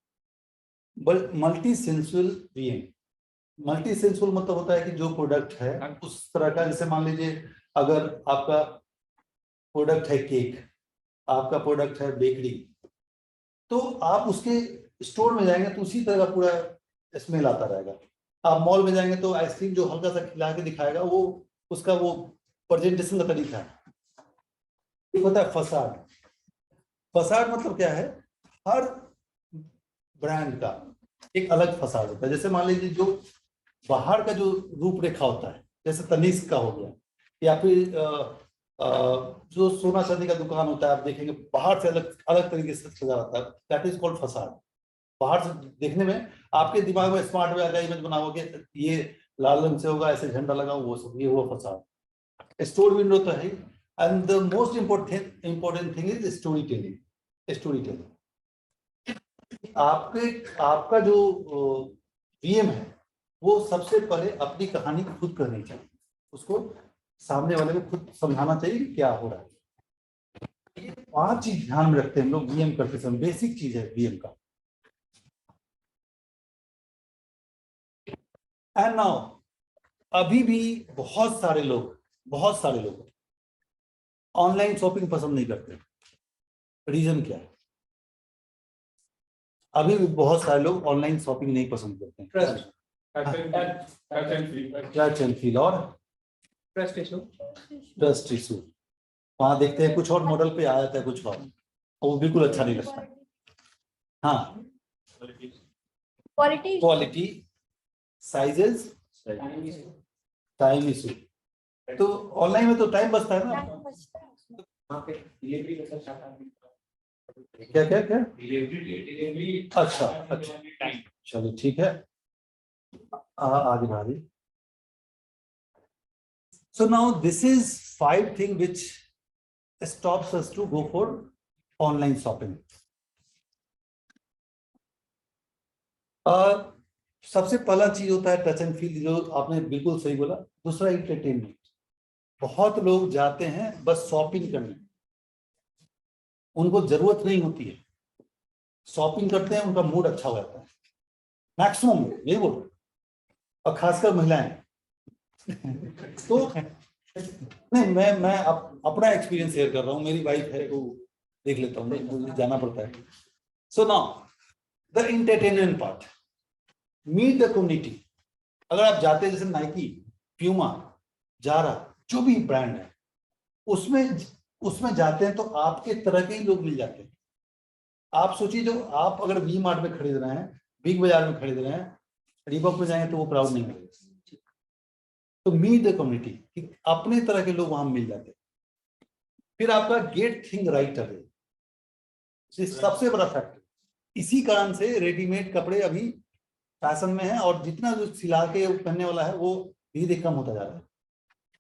Multi sensual VM, multi sensual मतलब होता है कि जो प्रोडक्ट है उस तरह का, जैसे मान लीजिए अगर आपका प्रोडक्ट है केक, आपका प्रोडक्ट है बेकरी, तो आप उसके स्टोर में जाएंगे तो उसी तरह का पूरा स्मेल आता रहेगा। आप मॉल में जाएंगे तो आइसक्रीम जो हल्का सा खिला के दिखाएगा, वो उसका वो प्रेजेंटेशन का तरीका है। एक होता है फसाड। फसाड मतलब क्या है, हर ब्रांड का एक अलग फसाड होता है। जैसे मान लीजिए जो बाहर का जो रूपरेखा होता है, जैसे तनिष्क का हो गया, या फिर जो सोना चांदी का दुकान होता है, आप देखेंगे बाहर से अलग अलग तरीके से सजा होता है, दैट इज कॉल्ड फसाड। बाहर से देखने में आपके दिमाग में स्मार्ट वे इमेज बनाओगे, ये लाल रंग से होगा, ऐसे झंडा लगा, वो सब, ये हुआ फसाड। स्टोर विंडो तो है, and the most important thing is story telling. Story telling आपका जो वीएम है, वो सबसे पहले अपनी कहानी खुद करनी चाहिए, उसको सामने वाले को खुद समझाना चाहिए कि क्या हो रहा है। ये 5 चीज ध्यान में रखते हैं हम लोग वीएम करते समय, बेसिक चीज है वीएम का। एंड नाउ अभी भी बहुत सारे लोग ऑनलाइन शॉपिंग पसंद नहीं करते। रीजन क्या है? अभी भी बहुत सारे लोग ऑनलाइन शॉपिंग नहीं पसंद करते हैं। टच एंड फील और ट्रस्ट इशू। वहां देखते हैं कुछ और मॉडल पे आ जाता है कुछ और, वो बिल्कुल अच्छा नहीं लगता। हाँ, क्वालिटी, साइजेस, टाइम इशू। तो ऑनलाइन में तो टाइम बचता है ना। क्या क्या क्या अच्छा, चलो ठीक है, आगे बढ़िए। So now this is 5 things which stops us to go for online shopping. सबसे पहला चीज होता है टच एंड फील, जो आपने बिल्कुल सही बोला। दूसरा एंटरटेनमेंट। बहुत लोग जाते हैं बस शॉपिंग करने, उनको जरूरत नहीं होती है, शॉपिंग करते हैं, उनका मूड अच्छा हो जाता है, मैक्सिमम यही बोल, और खासकर महिलाएं। तो नहीं, मैं अपना एक्सपीरियंस शेयर कर रहा हूँ, मेरी वाइफ है, वो देख लेता हूँ, मुझे जाना पड़ता है। So now the entertainment part, meet the community. अगर आप जाते हैं जैसे नाइकी, प्यूमा, जारा, जो भी ब्रांड है, उसमें जाते हैं तो आपके तरह के ही लोग मिल जाते हैं। आप सोचिए, जो आप अगर वी मार्ट में खरीद रहे हैं, बिग बाजार में खरीद रहे हैं, रीबॉक में जाएंगे तो वो क्राउड नहीं मिलेगा। तो मीट द कम्युनिटी कि अपने तरह के लोग वहां मिल जाते। फिर आपका गेट थिंग राइट अवे, सबसे बड़ा फैक्टर। इसी कारण से रेडीमेड कपड़े अभी फैशन में है और जितना जो सिला के पहनने वाला है वो धीरे धीरे कम होता जा रहा है।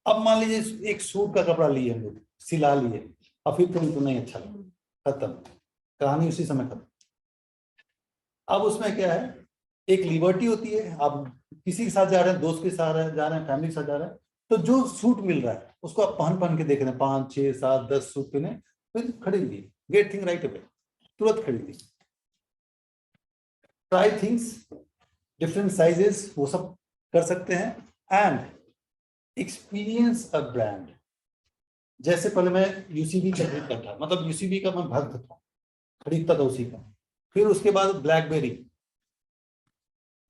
अब मान लीजिए एक सूट का कपड़ा लिए हम लोग, सिला लिए और फिर तो नहीं अच्छा लगा, खत्म, कहानी उसी समय खत्म। अब उसमें क्या है, एक लिबर्टी होती है, आप किसी के साथ जा रहे हैं, दोस्त के साथ जा रहे हैं, फैमिली के साथ जा रहे हैं, तो जो सूट मिल रहा है उसको आप पहन पहन के देख रहे हैं, 5 6 7 10 सूट पहने, फिर खरीद लिए, गेट थिंग राइट अवे, तुरंत खरीद ली। ट्राई थिंग्स, डिफरेंट साइजेस, वो सब कर सकते हैं। And experience a brand. जैसे पहले मैं यूसीबी का खरीदता था, मतलब यूसीबी का मैं भक्त था, खरीदता था उसी का। फिर उसके बाद ब्लैकबेरी,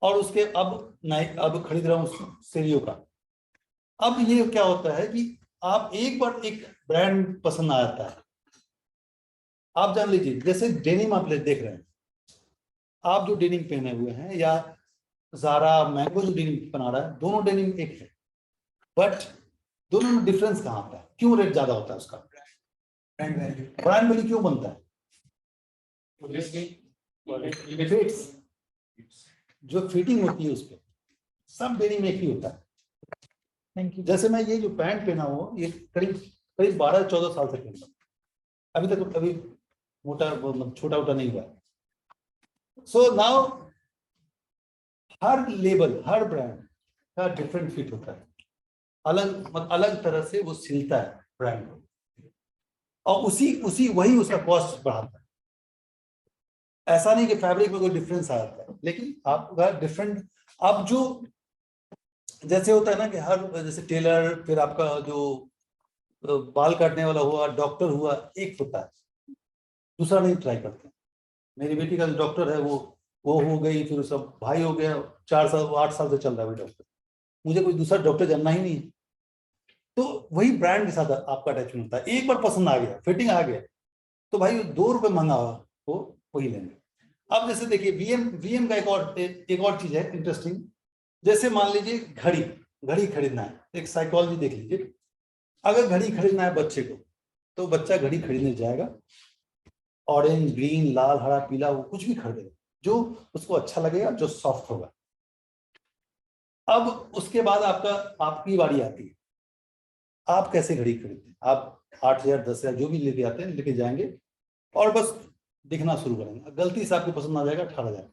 और उसके अब खरीद रहा हूँ सेरियो का। अब ये क्या होता है कि आप एक बार एक ब्रांड पसंद आ जाता है, आप जान लीजिए, जैसे डेनिम आप देख रहे हैं, आप जो डेनिम पहने हुए हैं या ज़ारा मैंगो जो डेनिम बना रहा है, दोनों डेनिम एक है, बट दोनों में डिफरेंस कहाँ आता है, क्यों रेट ज्यादा होता है उसका? ब्रांड वैल्यू क्यों बनता है? फिट्स, जो फिटिंग होती है उसके, सब डेनिम एक ही होता है। Thank you. जैसे मैं ये जो पैंट पहना हुआ, ये करीब 12-14 साल से पहन रहा हूं, अभी तक कभी मोटा छोटा उटा नहीं हुआ। सो नाउ हर लेबल, हर ब्रांड का डिफरेंट फिट होता है, अलग तरह से वो सिलता है ब्रांड को, और वही उसका कॉस्ट बढ़ाता है। ऐसा नहीं कि फैब्रिक में कोई डिफरेंस आ जाता है, लेकिन आपका डिफरेंट, अब जो जैसे होता है ना कि हर, जैसे टेलर, फिर आपका जो बाल काटने वाला हुआ, डॉक्टर हुआ, एक होता है, दूसरा नहीं ट्राई करते। मेरी बेटी का जो डॉक्टर है वो हो गई, फिर उसका भाई हो गया, 4 साल 8 साल से चल रहा है डॉक्टर, मुझे कोई दूसरा डॉक्टर जानना ही नहीं है। तो वही ब्रांड के साथ आपका अटैचमेंट होता है। एक बार पसंद आ गया, फिटिंग आ गया, तो भाई 2 रुपए महंगा हुआ वो वही लेंगे। अब जैसे देखिए वीएम का एक और चीज है इंटरेस्टिंग। जैसे मान लीजिए घड़ी खरीदना है, एक साइकोलॉजी देख लीजिए। अगर घड़ी खरीदना है बच्चे को, तो बच्चा घड़ी खरीदने जाएगा, ऑरेंज, ग्रीन, लाल, हरा, पीला, वो कुछ भी खरीदेगा जो उसको अच्छा लगेगा, जो सॉफ्ट होगा। अब उसके बाद आपकी बारी आती है, आप कैसे घड़ी खरीदते हैं? आप 8,000 10,000 जो भी लेके आते हैं, लेके जाएंगे और बस दिखना शुरू करेंगे, गलती से आपको पसंद आ जाएगा 18,000,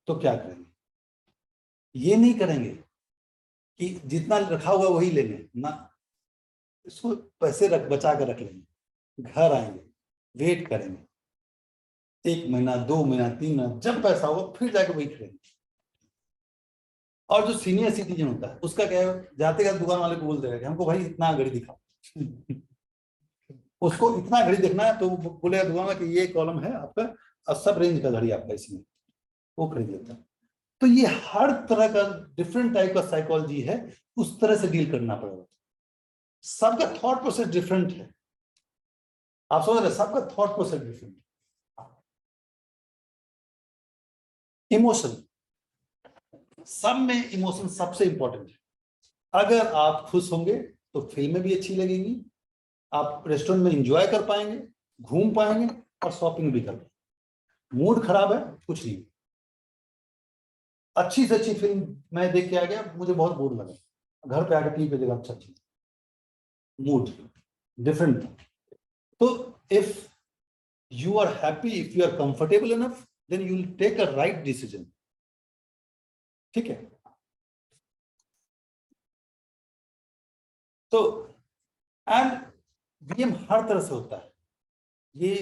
तो क्या करेंगे? ये नहीं करेंगे कि जितना रखा हुआ वही लेंगे ना, इसको पैसे बचा कर रख लेंगे, घर आएंगे, वेट करेंगे, 1 महीना 2 महीना 3 महीना, जब पैसा होगा फिर जाके वही खरीदेंगे। और जो सीनियर सिटीजन होता है उसका क्या है, जाते जाते दुकान वाले को बोल देगा कि हमको भाई इतना घड़ी दिखाओ उसको इतना घड़ी देखना है, तो वो बोलेगा दुकान में कि ये कॉलम है आपका, और सब रेंज का घड़ी आपका इसमें, वो खरीद लेता है। तो ये हर तरह का डिफरेंट टाइप का साइकोलॉजी है, उस तरह से डील करना पड़ेगा। सबका थॉट प्रोसेस डिफरेंट है, आप समझ रहे, सबका थॉट प्रोसेस डिफरेंट है। इमोशन, सब में इमोशन सबसे इंपॉर्टेंट है। अगर आप खुश होंगे तो फिल्में भी अच्छी लगेंगी, आप रेस्टोरेंट में एंजॉय कर पाएंगे, घूम पाएंगे और शॉपिंग भी कर पाएंगे। मूड खराब है, कुछ नहीं। अच्छी से अच्छी फिल्म मैं देख के आ गया, मुझे बहुत बोर लगा, घर पे आके टीवी पे देखा, अच्छा मूड डिफरेंट। तो if you are happy, if you are comfortable enough, then you will take a right decision. ठीक है, तो एंड वीएम हर तरह से होता है। ये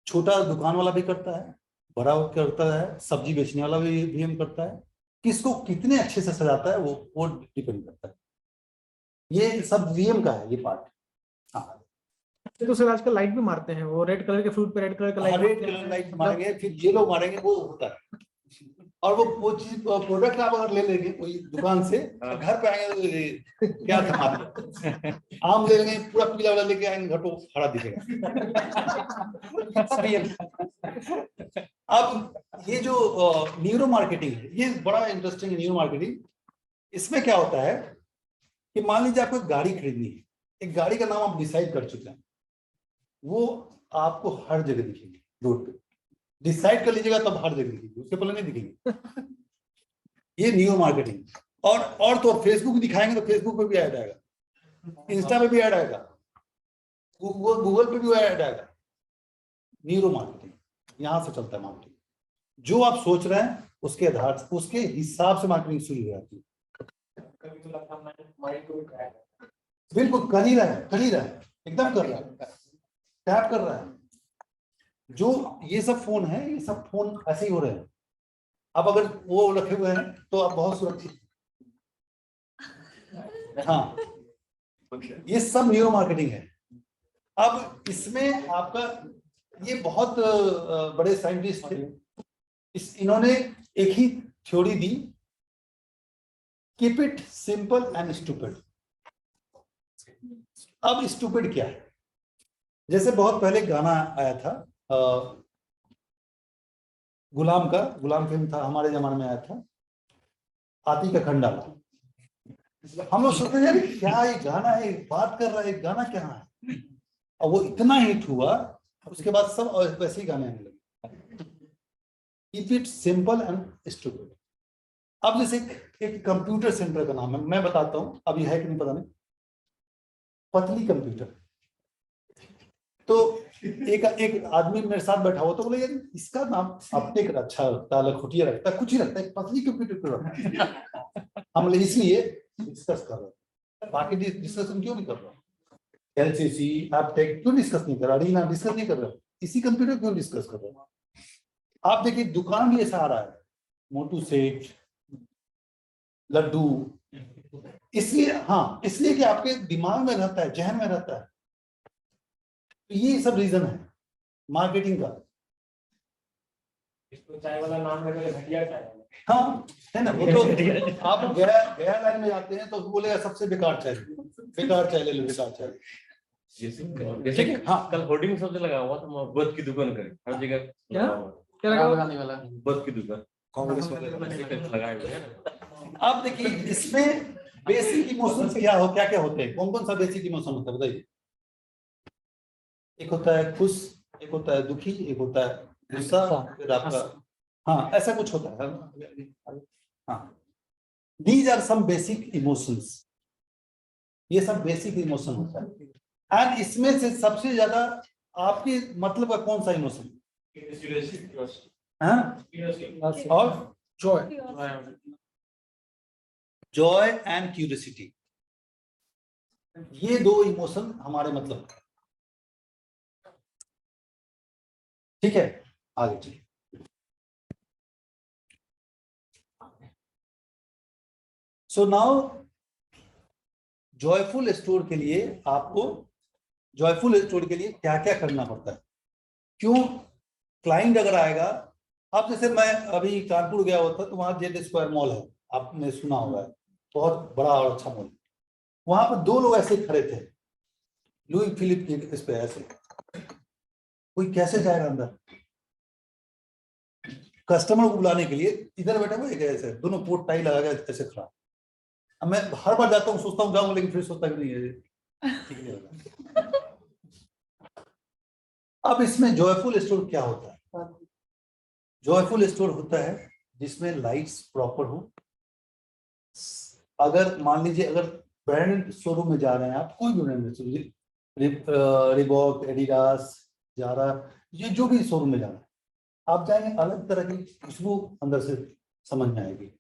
छोटा दुकान वाला भी करता है, बड़ा करता है, सब्जी बेचने वाला भी वीएम करता है, किसको कितने अच्छे से सजाता है वो डिपेंड करता है। ये सब वीएम का है, ये पार्ट। हाँ, तो सर आजकल लाइट भी मारते हैं, वो रेड कलर के फ्रूट पे रेड कलर का लाइट, रेड कलर लाइट मारेंगे, फिर येलो मारेंगे, वो होता है। और वो चीज प्रोडक्ट आप अगर ले लेंगे कोई दुकान से घर पे आएंगे तो क्या था आम ले लेंगे पूरा पीला वाला लेके आएंगे घर को खड़ा दिखेगा। अब ये जो न्यूरो मार्केटिंग है ये बड़ा इंटरेस्टिंग है। न्यूरो मार्केटिंग इसमें क्या होता है कि मान लीजिए आपको एक गाड़ी खरीदनी है, एक गाड़ी का नाम आप डिसाइड कर चुके हैं, वो आपको हर जगह दिखेगी रोड पे। डिसाइड कर लीजिएगा तब हर जगह दिखेगी, उसके पहले नहीं दिखेगी। ये न्यूरो मार्केटिंग। और तो फेसबुक दिखाएंगे तो फेसबुक पे भी ऐड आएगा, इंस्टा पे भी ऐड आएगा, गूगल पे भी ऐड आएगा। न्यूरो मार्केटिंग यहां से चलता है मार्केटिंग। जो आप सोच रहे हैं उसके आधार से उसके हिसाब से मार्केटिंग शुरू हो जाती है। बिल्कुल कर ही रहा है एकदम कर रहा है, टैप कर रहा है। जो ये सब फोन है ये सब फोन ऐसे ही हो रहे हैं। अब अगर वो रखे हुए हैं तो आप बहुत सुरक्षित। हाँ ये सब न्यूरो मार्केटिंग है। अब इसमें आपका ये बहुत बड़े साइंटिस्ट थे, इन्होंने एक ही थ्योरी दी, keep it simple and stupid. अब स्टूपिड क्या है? जैसे बहुत पहले गाना आया था गुलाम फिल्म था, हमारे जमाने में आया था, हाथी का खंडाला। हम लोग सोचते हैं यार क्या ये गाना है, बात कर रहा है, गाना क्या है। और वो इतना हिट हुआ उसके बाद सब वैसे ही गाने आने लगे, keep it simple and stupid. अब जैसे एक कंप्यूटर सेंटर का नाम है, मैं बताता हूं, अभी है कि नहीं पता नहीं, पतली कंप्यूटर। तो एक आदमी मेरे साथ बैठा हुआ तो बोले यार इसका नाम अपने अच्छा लगता है, लखोटिया लगता है, कुछ ही लगता है, पतली कंप्यूटर क्यों रखा है? हम लोग इसलिए डिस्कस कर रहे हैं, बाकी डिस्कशन क्यों नहीं कर रहे? एलसीसी एपटेक क्यों डिस्कस नहीं कर रहा? अरीना डिस्कस नहीं कर रहा, इसी कंप्यूटर क्यों डिस्कस कर रहे हैं? आप देखिए दुकान भी ऐसा आ रहा है, मोटू सेठ, लड्डू, इसलिए हाँ, इसलिए कि आपके दिमाग में रहता है, जहन में रहता है। तो ये सब रीजन है मार्केटिंग का। इसको चाय वाला नाम लगे घटिया चाय। हाँ है ना, वो तो आप गया लाइन में जाते हैं तो बोलेगा सबसे बेकार चाय ले लो, बेकार चाय। जैसे हाँ कल होर्डिंग शब्द लगा हुआ तो मोहब्बत की दुकान करें हर जगह। क्या लगाने वाला मोहब्बत की दुकान कांग्रेस वाले लगाए हुए हैं। आप देखिए इसमें बेसिक इमोशंस क्या होते हैं, कौन सा बेसिक इमोशन होता है बताइए? एक होता है खुश, एक होता है दुखी, एक होता है गुस्सा, फिर आपका हाँ ऐसा कुछ होता है। हाँ these are some basic emotions, ये सब बेसिक इमोशन होता है। एंड इसमें से सबसे ज्यादा आपके मतलब का कौन सा इमोशन? और जॉय एंड क्यूरियोसिटी, ये दो इमोशन हमारे मतलब। ठीक है आगे चलिए। सो नाउ जॉयफुल स्टोर के लिए आपको क्या क्या करना पड़ता है? क्यों क्लाइंट अगर आएगा, अब जैसे मैं अभी कानपुर गया हुआ था तो वहां जेड स्क्वायर मॉल है, आपने सुना होगा, बहुत बड़ा और अच्छा मॉल। वहां पर दो लोग ऐसे खड़े थे, लुई फिलिप के इस पे ऐसे, कोई कैसे जाएगा अंदर? कस्टमर को बुलाने के लिए इधर बैठा हुआ ऐसे, दोनों कोट टाई लगा के ऐसे खड़ा। अब मैं हर बार जाता हूँ सोचता हूँ जाऊंगा, लेकिन फिर सोचता कि नहीं है ठीक नहीं होगा। अब इसमें जॉयफुल स्टोर क्या होता है? जॉयफुल स्टोर होता है जिसमें लाइट्स प्रॉपर हो। अगर मान लीजिए अगर ब्रांडेड शोरूम में जा रहे हैं आप, कोई भी ब्रांडेड, रिबॉक, एडिडास, जारा, ये जो भी शोरूम में जा रहे हैं, आप जाएंगे अलग तरह की खुशबू अंदर से समझ में आएगी,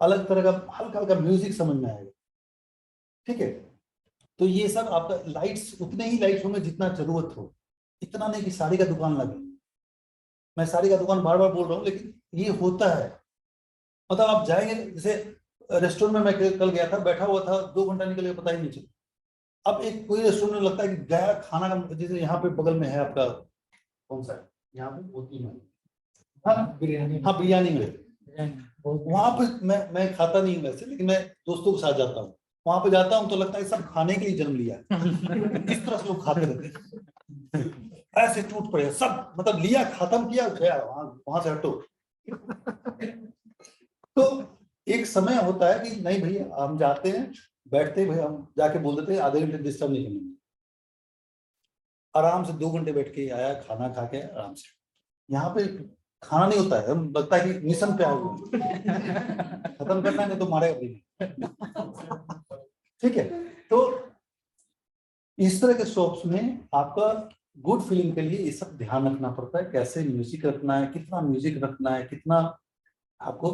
अलग तरह का हल्का हल्का म्यूजिक समझ में आएगा। ठीक है, तो ये सब आपका लाइट्स, उतने ही लाइट्स होंगे जितना जरूरत हो, इतना नहीं कि साड़ी का दुकान लगे। मैं साड़ी का दुकान बार बार बोल रहा हूँ, लेकिन ये होता है। मतलब आप जाएंगे, जैसे रेस्टोरेंट में मैं कल गया था, बैठा हुआ था, 2 घंटा निकल गया पता ही नहीं चला। अब एक कोई रेस्टोरेंट में लगता है कि गया खाना का, जैसे यहाँ पे बगल में है आपका कौन सा है, यहाँ पे होती है हाँ बिरयानी में, वहां पे मैं खाता नहीं हूँ वैसे, लेकिन मैं दोस्तों के साथ जाता हूँ। वहां पे जाता हूँ तो लगता है सब खाने के लिए जन्म लिया है। इस तरह से लोग खाते रहते हैं, ऐसे टूट पड़े सब, मतलब लिया, खत्म किया, गया, वहां से हटो। तो एक समय होता है कि नहीं भैया, हम जाते हैं, बैठते हैं, भैया हम जाके बोल देते हैं आधे घंटे डिस्टर्ब नहीं करना। आराम से 2 घंटे बैठ के आया, खाना खा के आराम से। यहाँ पे खाना नहीं होता है, हम लगता है कि मिशन पे आए हुए हैं। खत्म करना है, नहीं तो मारेगा भी नहीं। ठीक है, तो इस तरह के शॉप्स में आपका गुड फीलिंग के लिए ये सब ध्यान रखना पड़ता है, कैसे म्यूजिक रखना है, कितना म्यूजिक रखना है, कितना आपको।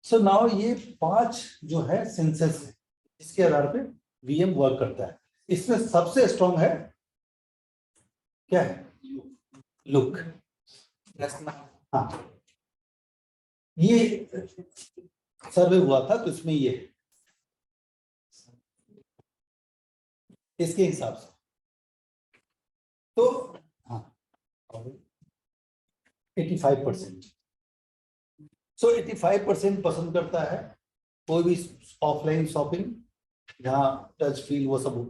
सो नाउ ये 5 जो है सेंसेस है, इसके आधार पे वीएम वर्क करता है। इसमें सबसे स्ट्रॉन्ग है क्या है? लुक। हाँ, ये सर्वे हुआ था तो इसमें ये इसके हिसाब से तो हाँ 85%। सो 85% पसंद करता है कोई भी ऑफलाइन शॉपिंग जहाँ टच फील वो सब हो।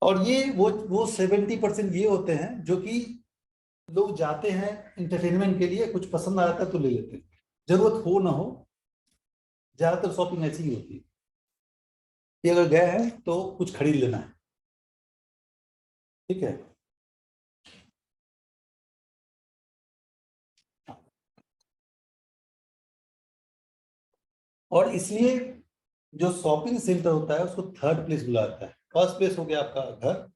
और ये वो 70% ये होते हैं जो कि लोग जाते हैं इंटरटेनमेंट के लिए, कुछ पसंद आ जाता है तो ले लेते हैं, जरूरत हो ना हो। ज्यादातर शॉपिंग ऐसी ही होती है कि अगर गए हैं तो कुछ खरीद लेना है, ठीक है। और इसलिए जो शॉपिंग सेंटर होता है उसको 3rd प्लेस बुलाया जाता है। फर्स्ट प्लेस हो गया आपका घर,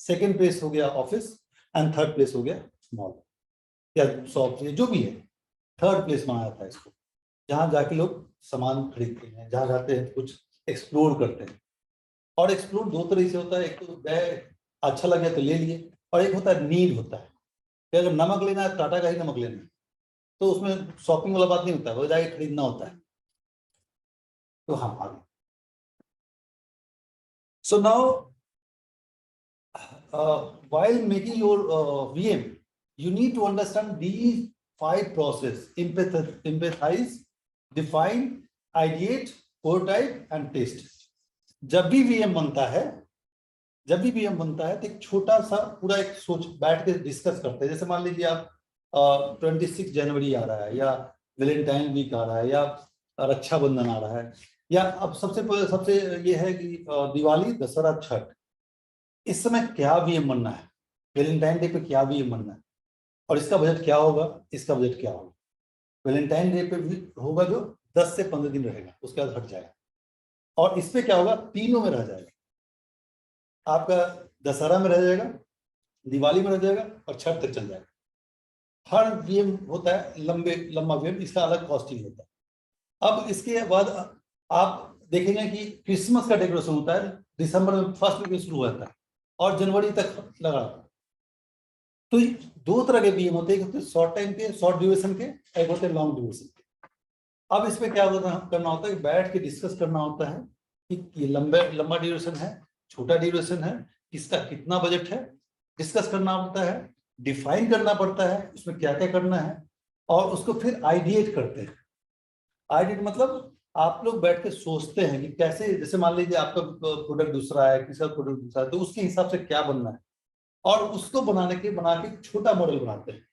सेकंड प्लेस हो गया ऑफिस, एंड 3rd प्लेस हो गया मॉल या शॉप, जो भी है 3rd प्लेस माना जाता है इसको, जहाँ जाके लोग सामान खरीदते हैं, जहाँ जाते हैं कुछ एक्सप्लोर करते हैं। और एक्सप्लोर 2 तरह से होता है, एक तो गए अच्छा लगे तो ले लिए, और एक होता है नीड होता है कि अगर नमक लेना है, टाटा का ही नमक लेना है, तो उसमें शॉपिंग वाला बात नहीं होता है, वो जाके खरीदना होता है। तो हाँ आगे। So now while making your VM, you need to understand these 5 process: empathize, define, ideate, prototype and test. जब भी VM बनता है तो एक छोटा सा पूरा एक सोच बैठ के डिस्कस करते हैं। जैसे मान लीजिए आप 26 जनवरी आ रहा है, या वैलेंटाइन वीक आ रहा है, या रक्षाबंधन आ रहा है, या अब सबसे ये है कि दिवाली, दशहरा, छठ। इस समय क्या वीएम बनना है, वैलेंटाइन डे पे क्या वीएम बनना है, और इसका बजट क्या होगा, इसका बजट क्या होगा। वैलेंटाइन डे पे भी होगा जो 10 से 15 दिन रहेगा, उसके बाद हट जाएगा। और इस पे क्या होगा, तीनों में रह जाएगा, आपका दशहरा में रह जाएगा, दिवाली में रह जाएगा, और छठ तक चल जाएगा। हर वीएम होता है लंबा वीएम, इसका अलग कॉस्टिंग होता है। अब इसके बाद आप देखेंगे कि क्रिसमस का डेकोरेशन होता है दिसंबर में, फर्स्ट वीक में शुरू होता है और जनवरी तक लगा। तो 2 तरह के वीएम होते हैं, एक होते हैं शॉर्ट टाइम के, शॉर्ट ड्यूरेशन के, एक होते हैं लॉन्ग ड्यूरेशन के। अब इसमें क्या करना होता है कि बैठ के डिस्कस करना होता है कि ये लंबा ड्यूरेशन है, छोटा ड्यूरेशन है, किसका कितना बजट है, डिस्कस करना पड़ता है, डिफाइन करना पड़ता है उसमें क्या क्या करना है, और उसको फिर आइडिएट करते हैं। आइडिएट मतलब आप लोग बैठ के सोचते हैं कि कैसे, जैसे मान लीजिए आपका प्रोडक्ट दूसरा है, किसी का प्रोडक्ट दूसरा है, तो उसके हिसाब से क्या बनना है, और उसको बना के छोटा मॉडल बनाते हैं,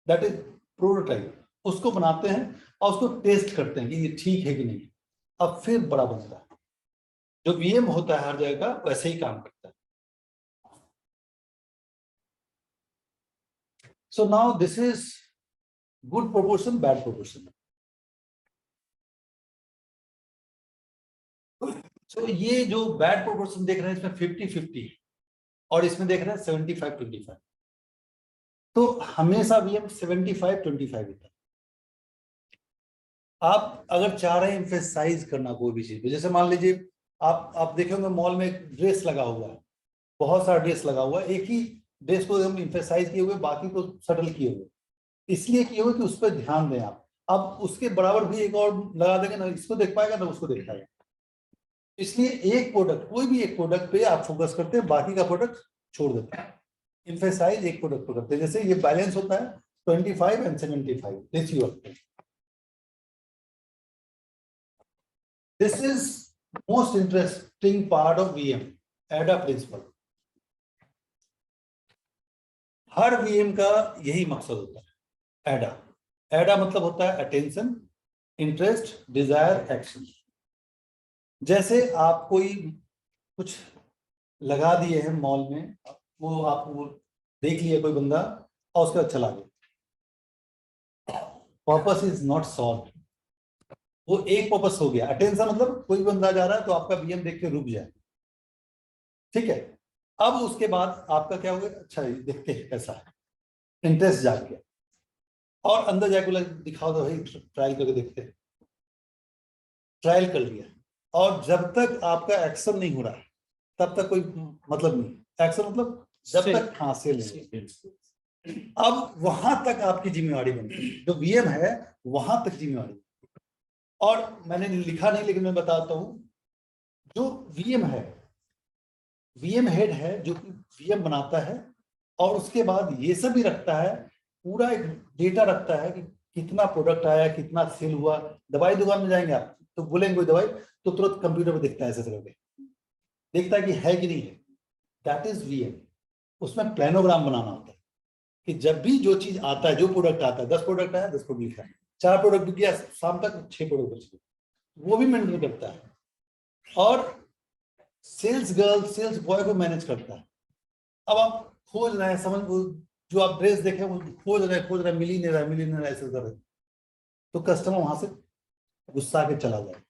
दैट इज प्रोटोटाइप। उसको बनाते हैं और उसको टेस्ट करते हैं कि ये ठीक है कि नहीं, अब फिर बड़ा बनता है। जो वीएम होता है हर जगह का वैसे ही काम करता है। So now this is good proportion, bad proportion. तो ये जो बैड प्रोपोर्शन देख रहे हैं इसमें 50-50 और इसमें देख रहे हैं 75-25। तो हमेशा वीएम 75-25 होता है। आप अगर चाह रहे हैं एम्फेसाइज करना कोई भी चीज पे, जैसे मान लीजिए आप देखे होंगे मॉल में एक ड्रेस लगा हुआ है, बहुत सारा ड्रेस लगा हुआ है, एक ही ड्रेस को हम एम्फेसाइज किए हुए, बाकी को सटल किए हुए, इसलिए किए हुए कि उस पर ध्यान दें आप। अब उसके बराबर भी एक और लगा देंगे ना, इसको देख पाएगा ना उसको देख पाएगा। इसलिए एक प्रोडक्ट, कोई भी एक प्रोडक्ट पे आप फोकस करते हैं, बाकी का प्रोडक्ट छोड़ देते हैं। emphasize एक प्रोडक्ट को करते हैं। जैसे ये बैलेंस होता है 25 and 75, this you have. This is most interesting part of VM, ADA principle. Her VM का यही मकसद होता है, ADA. ADA मतलब होता है अटेंशन, इंटरेस्ट, डिजायर, एक्शन। जैसे आप कोई कुछ लगा दिए हैं मॉल में, वो आप वो देख लिया कोई बंदा और उसके बाद चला गया, पर्पस इज नॉट सॉल्व। वो एक पर्पस हो गया, अटेंशन मतलब कोई बंदा जा रहा है तो आपका VM देख के रुक जाए, ठीक है। अब उसके बाद आपका क्या हो गया, अच्छा देखते हैं कैसा है, इंटरेस्ट जाग गया और अंदर जाके बोला दिखाओ तो भाई ट्रायल करके देखते हैं, ट्रायल कर लिया। और जब तक आपका एक्शन नहीं हो रहा है तब तक कोई मतलब नहीं, एक्शन मतलब जब तक हाँ सेल नहीं। अब वहां तक आपकी जिम्मेवारी बनती है, जो VM है वहां तक जिम्मेवारी। और मैंने लिखा नहीं लेकिन मैं बताता हूं, जो VM है, VM हेड है जो कि VM बनाता है और उसके बाद ये सब भी रखता है, पूरा एक डेटा रखता है कि कितना प्रोडक्ट आया, कितना सेल हुआ। दवाई दुकान में जाएंगे आप तो बोलेंगे कोई दवाई तो तुरंत कंप्यूटर पर देखता है, ऐसे करके देखता है कि है कि नहीं है, दैट इज VM। उसमें प्लानोग्राम बनाना होता है कि जब भी जो चीज आता है, जो प्रोडक्ट आता है, 10 प्रोडक्ट आया 10 प्रोडक्ट लिखा है, 4 प्रोडक्ट बिक गया, शाम तक 6 प्रोडक्ट बच गए, वो भी मेंटेन करता है। और सेल्स गर्ल सेल्स बॉय को मैनेज करता है। अब आप खोज रहे हैं, समझ जो आप ड्रेस देखे वो खोज रहे मिल ही नहीं रहा ऐसे कर रहे, तो कस्टमर वहां से गुस्सा के चला जाए।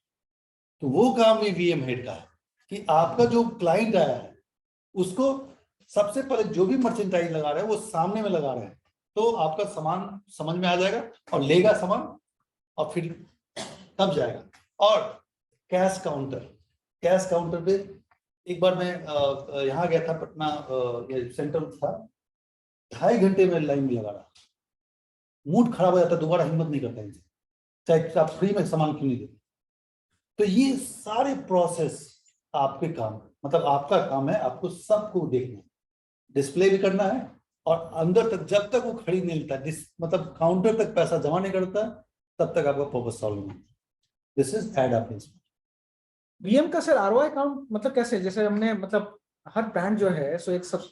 तो वो काम भी VM हेड का है कि आपका जो क्लाइंट आया है उसको सबसे पहले जो भी मर्चेंटाइज लगा रहे हैं वो सामने में लगा रहे हैं, तो आपका सामान समझ में आ जाएगा और लेगा सामान और फिर तब जाएगा। और कैश काउंटर पे एक बार मैं यहाँ गया था, पटना सेंट्रल था, 2.5 घंटे में लाइन में लगा रहा, मूड खराब हो जाता, दोबारा हिम्मत नहीं करता इनसे, चाहे आप फ्री में सामान क्यों नहीं देते। तो ये सारे प्रोसेस आपके काम, मतलब आपका काम है, आपको सबको देखना है, डिस्प्ले भी करना है और अंदर तक जब तक वो खरीद नहीं लेता, मतलब काउंटर तक पैसा जमा नहीं करता तब तक आपका पर्पस सॉल्व नहीं होता। This is add up principle. VM का सर ROI काउंट मतलब कैसे, जैसे हमने मतलब हर ब्रांड जो है सो एक सब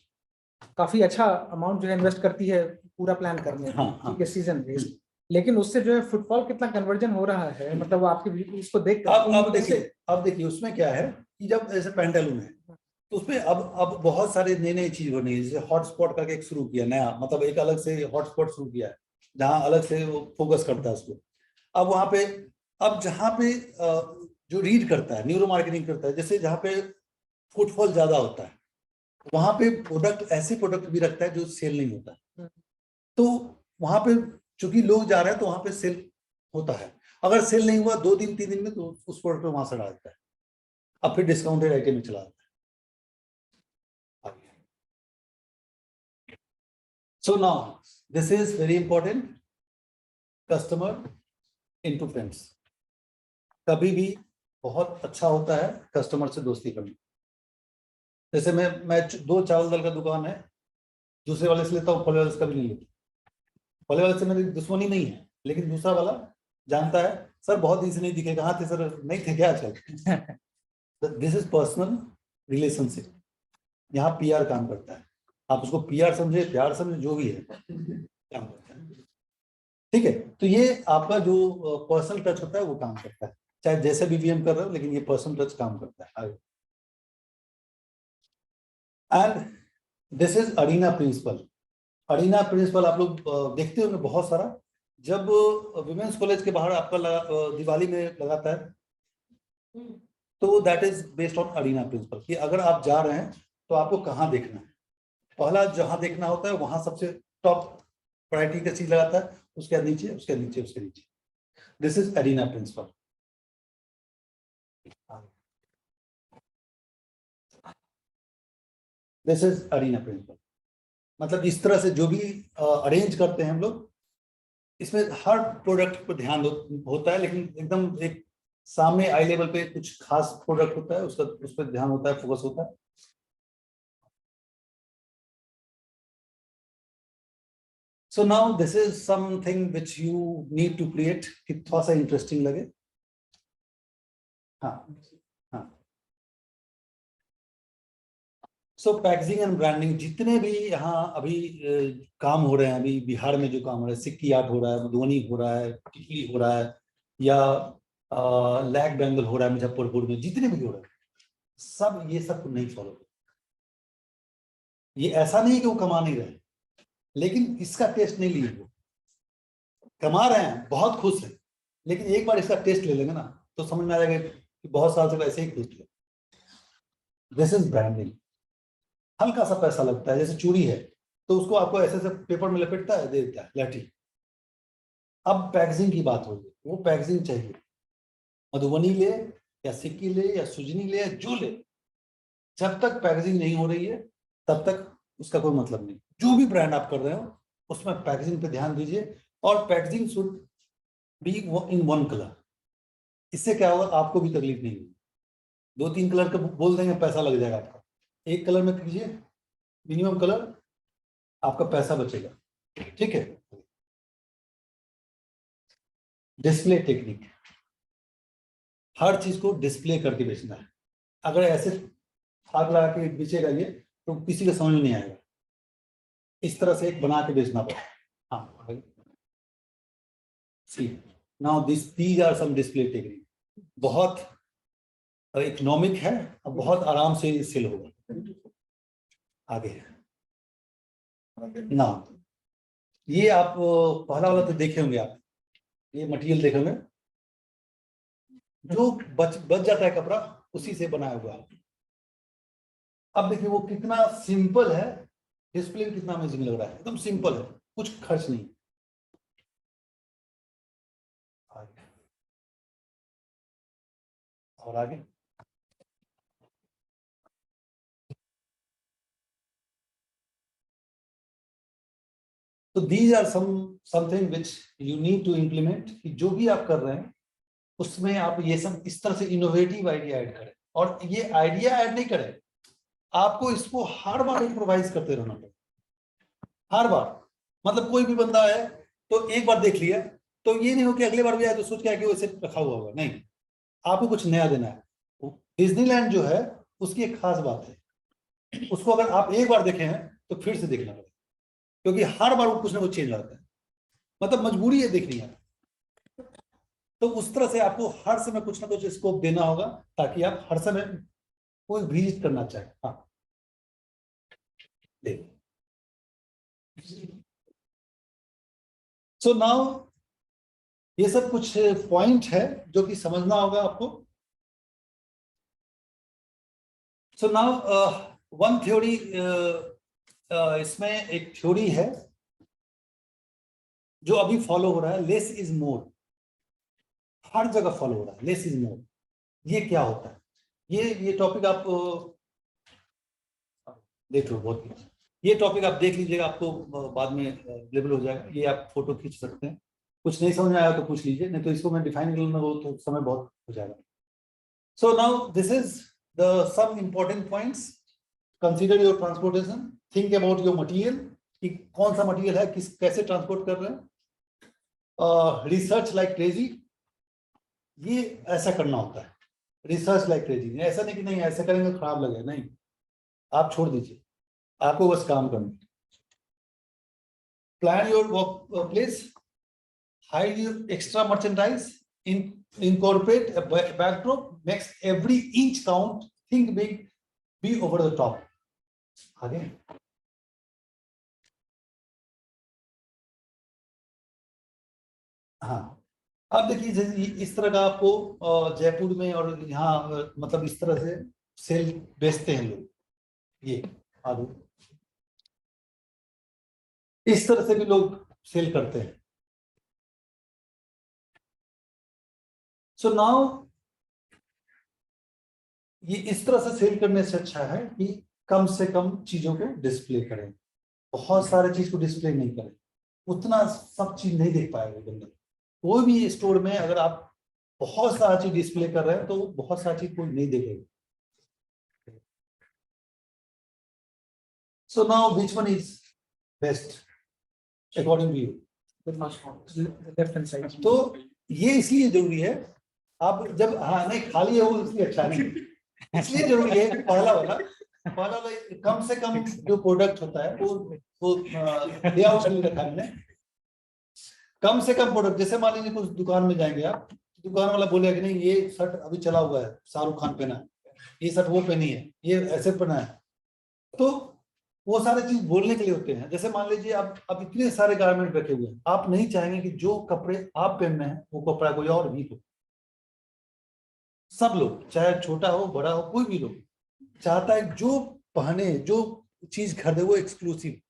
काफी अच्छा अमाउंट जो है इन्वेस्ट करती है पूरा प्लान करने में, हाँ, ठीक है, सीजन बेस्ड, लेकिन उससे जो है फुटफॉल कितना कन्वर्जन हो रहा है, मतलब वो आपके इसको देख अब देखिए उसमें क्या है कि जब जैसे पेंटालून है तो उसमें अब बहुत सारे नए चीज बनी है, जैसे हॉटस्पॉट करके एक शुरू किया नया, मतलब एक अलग से हॉटस्पॉट शुरू किया है जहाँ अलग से वो फोकस करता है उसको। अब वहां पे अब जहाँ पे जो रीड करता है, न्यूरो मार्केटिंग करता है, जैसे जहाँ पे फुटफॉल ज्यादा होता है वहां पे प्रोडक्ट, ऐसे प्रोडक्ट भी रखता है जो सेल नहीं होता, तो वहां पे चूंकि लोग जा रहे हैं तो वहां पे सेल होता है। अगर सेल नहीं हुआ 2 दिन 3 दिन में तो उस प्रोडक्ट को वहां से हटा देता है, अब फिर डिस्काउंटेड आइटम में चला जाता है। So now this is very important, customer into friends। कभी भी बहुत अच्छा होता है कस्टमर से दोस्ती करना। जैसे मैं 2 चावल दाल का दुकान है, दूसरे वाले से लेता हूँ, फले वाले से कभी नहीं लेता। फले वाले से मेरी दुश्मनी नहीं है, लेकिन दूसरा वाला जानता है सर बहुत दिन से नहीं दिखे, कहाँ थे सर, नहीं थे क्या आजकल। This is personal relationship. यहाँ PR काम करता है, आप उसको PR समझे, प्यार समझे, जो भी है काम करता है, ठीक है। तो ये आपका जो पर्सनल टच होता है वो काम करता है, चाहे जैसे भी VM कर रहे हो, लेकिन ये पर्सनल टच काम करता है। And this is arena principle. Arena principle आप लोग देखते होंगे बहुत सारा, जब विमेंस कॉलेज के बाहर आपका दिवाली में लगाता है, तो that is based on arena principle कि अगर आप जा रहे हैं तो आपको कहाँ देखना है। पहला जहां देखना होता है वहां सबसे टॉप प्रायोरिटी का चीज लगाता है, उसके नीचे उसके नीचे उसके नीचे। This is arena principle. This is arena principle, मतलब इस तरह से जो भी अरेंज करते हैं हम लोग, इसमें हर प्रोडक्ट पर ध्यान होता है, लेकिन एकदम एक सामने आई लेवल पे कुछ खास प्रोडक्ट होता है उसका, उस पर ध्यान होता है, फोकस होता है। So now this is something which you need to create कि थोड़ा सा interesting लगे. हाँ, हाँ. So पैकेजिंग एंड ब्रांडिंग जितने भी यहाँ अभी काम हो रहे हैं, अभी बिहार में जो काम हो रहा है, सिक्की आर्ट हो रहा है, मधुबनी हो रहा है, टिकली हो रहा है, या लैक बैंगल हो रहा है मुजफ्फरपुर में, जितने भी हो रहे हैं, सब ये सब नहीं फॉलो. ये ऐसा नहीं कि वो कमा नहीं रहे, लेकिन इसका टेस्ट नहीं लिए वो. कमा रहे हैं, बहुत खुश हैं, लेकिन एक बार इसका टेस्ट ले लेंगे ना तो समझ में आ जाएगा कि बहुत साल से वैसे ही खुश थे. This is branding. हल्का सा पैसा लगता है, जैसे चूड़ी है तो उसको आपको ऐसे ऐसे पेपर में लपेटता है, दे देता है लाठी. अब पैकेजिंग की बात होगी, वो पैकेजिंग चाहिए. मधुबनी ले या सिक्की ले या सुजनी ले या जो ले, जब तक पैकेजिंग नहीं हो रही है तब तक उसका कोई मतलब नहीं. जो भी ब्रांड आप कर रहे हो उसमें पैकेजिंग पे ध्यान दीजिए, और packaging should be in one colour. इससे क्या होगा, आपको भी तकलीफ नहीं होगी. 2-3 कलर का बोल देंगे, पैसा लग जाएगा आपका. एक कलर में कीजिए, मिनिमम कलर, आपका पैसा बचेगा. ठीक है. डिस्प्ले टेक्निक, हर चीज को डिस्प्ले करके बेचना है. अगर ऐसे हाथ लगा के बेचेगा ये तो किसी को समझ में नहीं आएगा. इस तरह से एक बना के बेचना पड़ेगा. हाँ, see now these are some display technique. बहुत इकोनॉमिक है और बहुत आराम से सेल होगा. आगे ना, ये आप पहला वाला तो देखे होंगे आप, ये मटेरियल देखे होंगे, जो बच जाता है कपड़ा उसी से बनाया हुआ है. अब देखिए वो कितना सिंपल है, डिस्प्ले में कितना अमेजिंग लग रहा है. एकदम सिंपल है, कुछ खर्च नहीं. आगे और आगे. तो these are something which you need to implement, कि जो भी आप कर रहे हैं उसमें आप ये सब इस तरह से इनोवेटिव आइडिया ऐड करें. और ये आइडिया ऐड नहीं करें, आपको इसको हर बार इम्प्रोवाइज करते रहना पड़ेगा. हर बार, मतलब कोई भी बंदा है तो एक बार देख लिया तो ये नहीं हो कि अगली बार भी आए तो सोच के आके वैसे रखा हुआ होगा. नहीं, आपको कुछ नया देना है. डिज्नीलैंड जो है उसकी एक खास बात है, उसको अगर आप एक बार देखे हैं तो फिर से देखना पड़ेगा, क्योंकि हर बार वो कुछ ना कुछ चेंज आता है. मतलब मजबूरी है देखनी है. तो उस तरह से आपको हर समय कुछ ना कुछ स्कोप देना होगा ताकि आप हर समय कोई विजिट करना चाहे. हाँ, सो नाउ ये सब कुछ पॉइंट है जो कि समझना होगा आपको. सो नाउ वन थ्योरी, इसमें एक थ्योरी है जो अभी फॉलो हो रहा है, लेस इज मोर. हर जगह फॉलो हो रहा है लेस इज मोर. ये क्या होता है, ये टॉपिक आप देख लो. बहुत ये टॉपिक आप देख लीजिएगा, आपको बाद में अवेलेबल हो जाएगा. ये आप फोटो खींच सकते हैं. कुछ नहीं समझ में आया तो पूछ लीजिए, नहीं तो इसको मैं डिफाइन करने में वो तो समय बहुत हो जाएगा. So now this is the some important points. Consider your transportation, think about your material, कि कौन सा मटेरियल है, किस कैसे ट्रांसपोर्ट कर रहे हैं. रिसर्च लाइक क्रेजी, ये ऐसा करना होता है. रिसर्च लाइक क्रेजी, ऐसा नहीं कि नहीं ऐसा करेंगे खराब लगे, नहीं, आप छोड़ दीजिए, आपको बस काम करना. Plan your work place, hide your extra merchandise, incorporate a backdrop, makes every inch count, think big, be over the top. आगे. हाँ, अब देखिए जैसे इस तरह का आपको जयपुर में और यहाँ मतलब इस तरह से सेल बेचते हैं लोग. ये आलू इस तरह से भी लोग सेल करते हैं. सो नाउ ये इस तरह से सेल करने से अच्छा है कि कम से कम चीजों को डिस्प्ले करें. बहुत सारे चीज को डिस्प्ले नहीं करें, उतना सब चीज नहीं देख पाएगा बंदा. कोई भी स्टोर में अगर आप बहुत सारा चीज डिस्प्ले कर रहे हैं तो बहुत सारा चीज कोई नहीं देखेगा. So now which one is best? According to you? Left hand side. तो ये इसलिए जरूरी है, आप जब हाँ नहीं खाली है वो इसलिए अच्छा नहीं, इसलिए जरूरी है कि पहला वाला कम से कम जो प्रोडक्ट होता है वो लेआउट नहीं रखा हमने, कम से कम प्रोडक्ट। जैसे मान लीजिए कुछ दुकान में जाएंगे आप, दुकान वाला बोलेगा कि नहीं ये शर्ट अभी चला हुआ है, शाहरुख खान पहना है, ये शर्ट वो पहनी है, ये ऐसे पहना है, तो वो सारे चीज बोलने के लिए होते हैं। जैसे मान लीजिए आप इतने सारे गारमेंट रखे हुए हैं, आप नहीं चाहेंगे कि जो कपड़े आप पहन रहे हैं वो कपड़ा कोई और भी हो। सब लोग चाहे छोटा हो बड़ा हो कोई भी लोग चाहता है जो पहने जो चीज खरीदे वो एक्सक्लूसिव,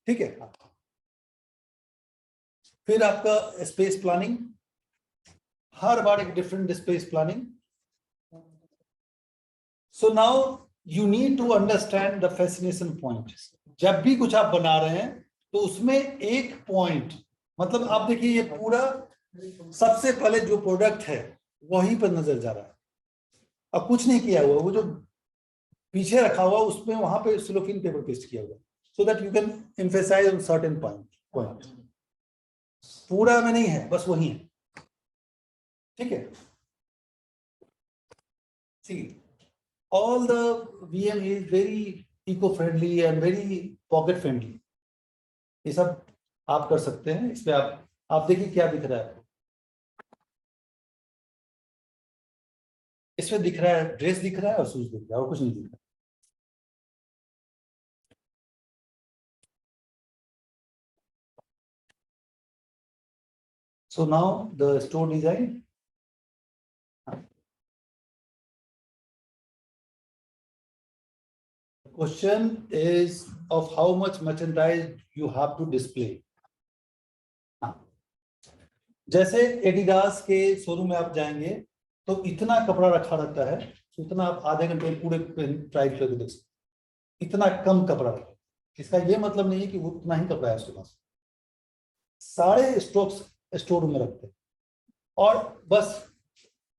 ठीक है। फिर आपका स्पेस प्लानिंग, हर बार एक different space planning. So now you need to understand the fascination point. जब भी कुछ आप बना रहे हैं तो उसमें एक पॉइंट, मतलब आप देखिए ये पूरा सबसे पहले जो प्रोडक्ट है वहीं पर नजर जा रहा है, अब कुछ नहीं किया हुआ, वो जो पीछे रखा हुआ उसमें वहां पे सिलोफिन पेपर पेस्ट किया हुआ, so that you can emphasise on certain point. पूरा में नहीं है, बस वही है, ठीक है। See, all the VM is very eco-friendly and very pocket-friendly. ये सब आप कर सकते हैं। इस पे आप देखिए क्या दिख रहा है, इसमें दिख रहा है ड्रेस दिख रहा है और शूज दिख रहा है और कुछ नहीं दिख रहा। So now the store design. Question is of how much merchandise you have to display. जैसे एडिडास के शोरूम में आप जाएंगे तो इतना कपड़ा रखा रहता है, इतना आप आधे घंटे में पूरे ट्राई करके देख सकते, इतना कम कपड़ा रखा। इसका ये मतलब नहीं है कि वो उतना ही कपड़ा है उसके पास, सारे स्टॉक्स स्टोर में रखते हैं और बस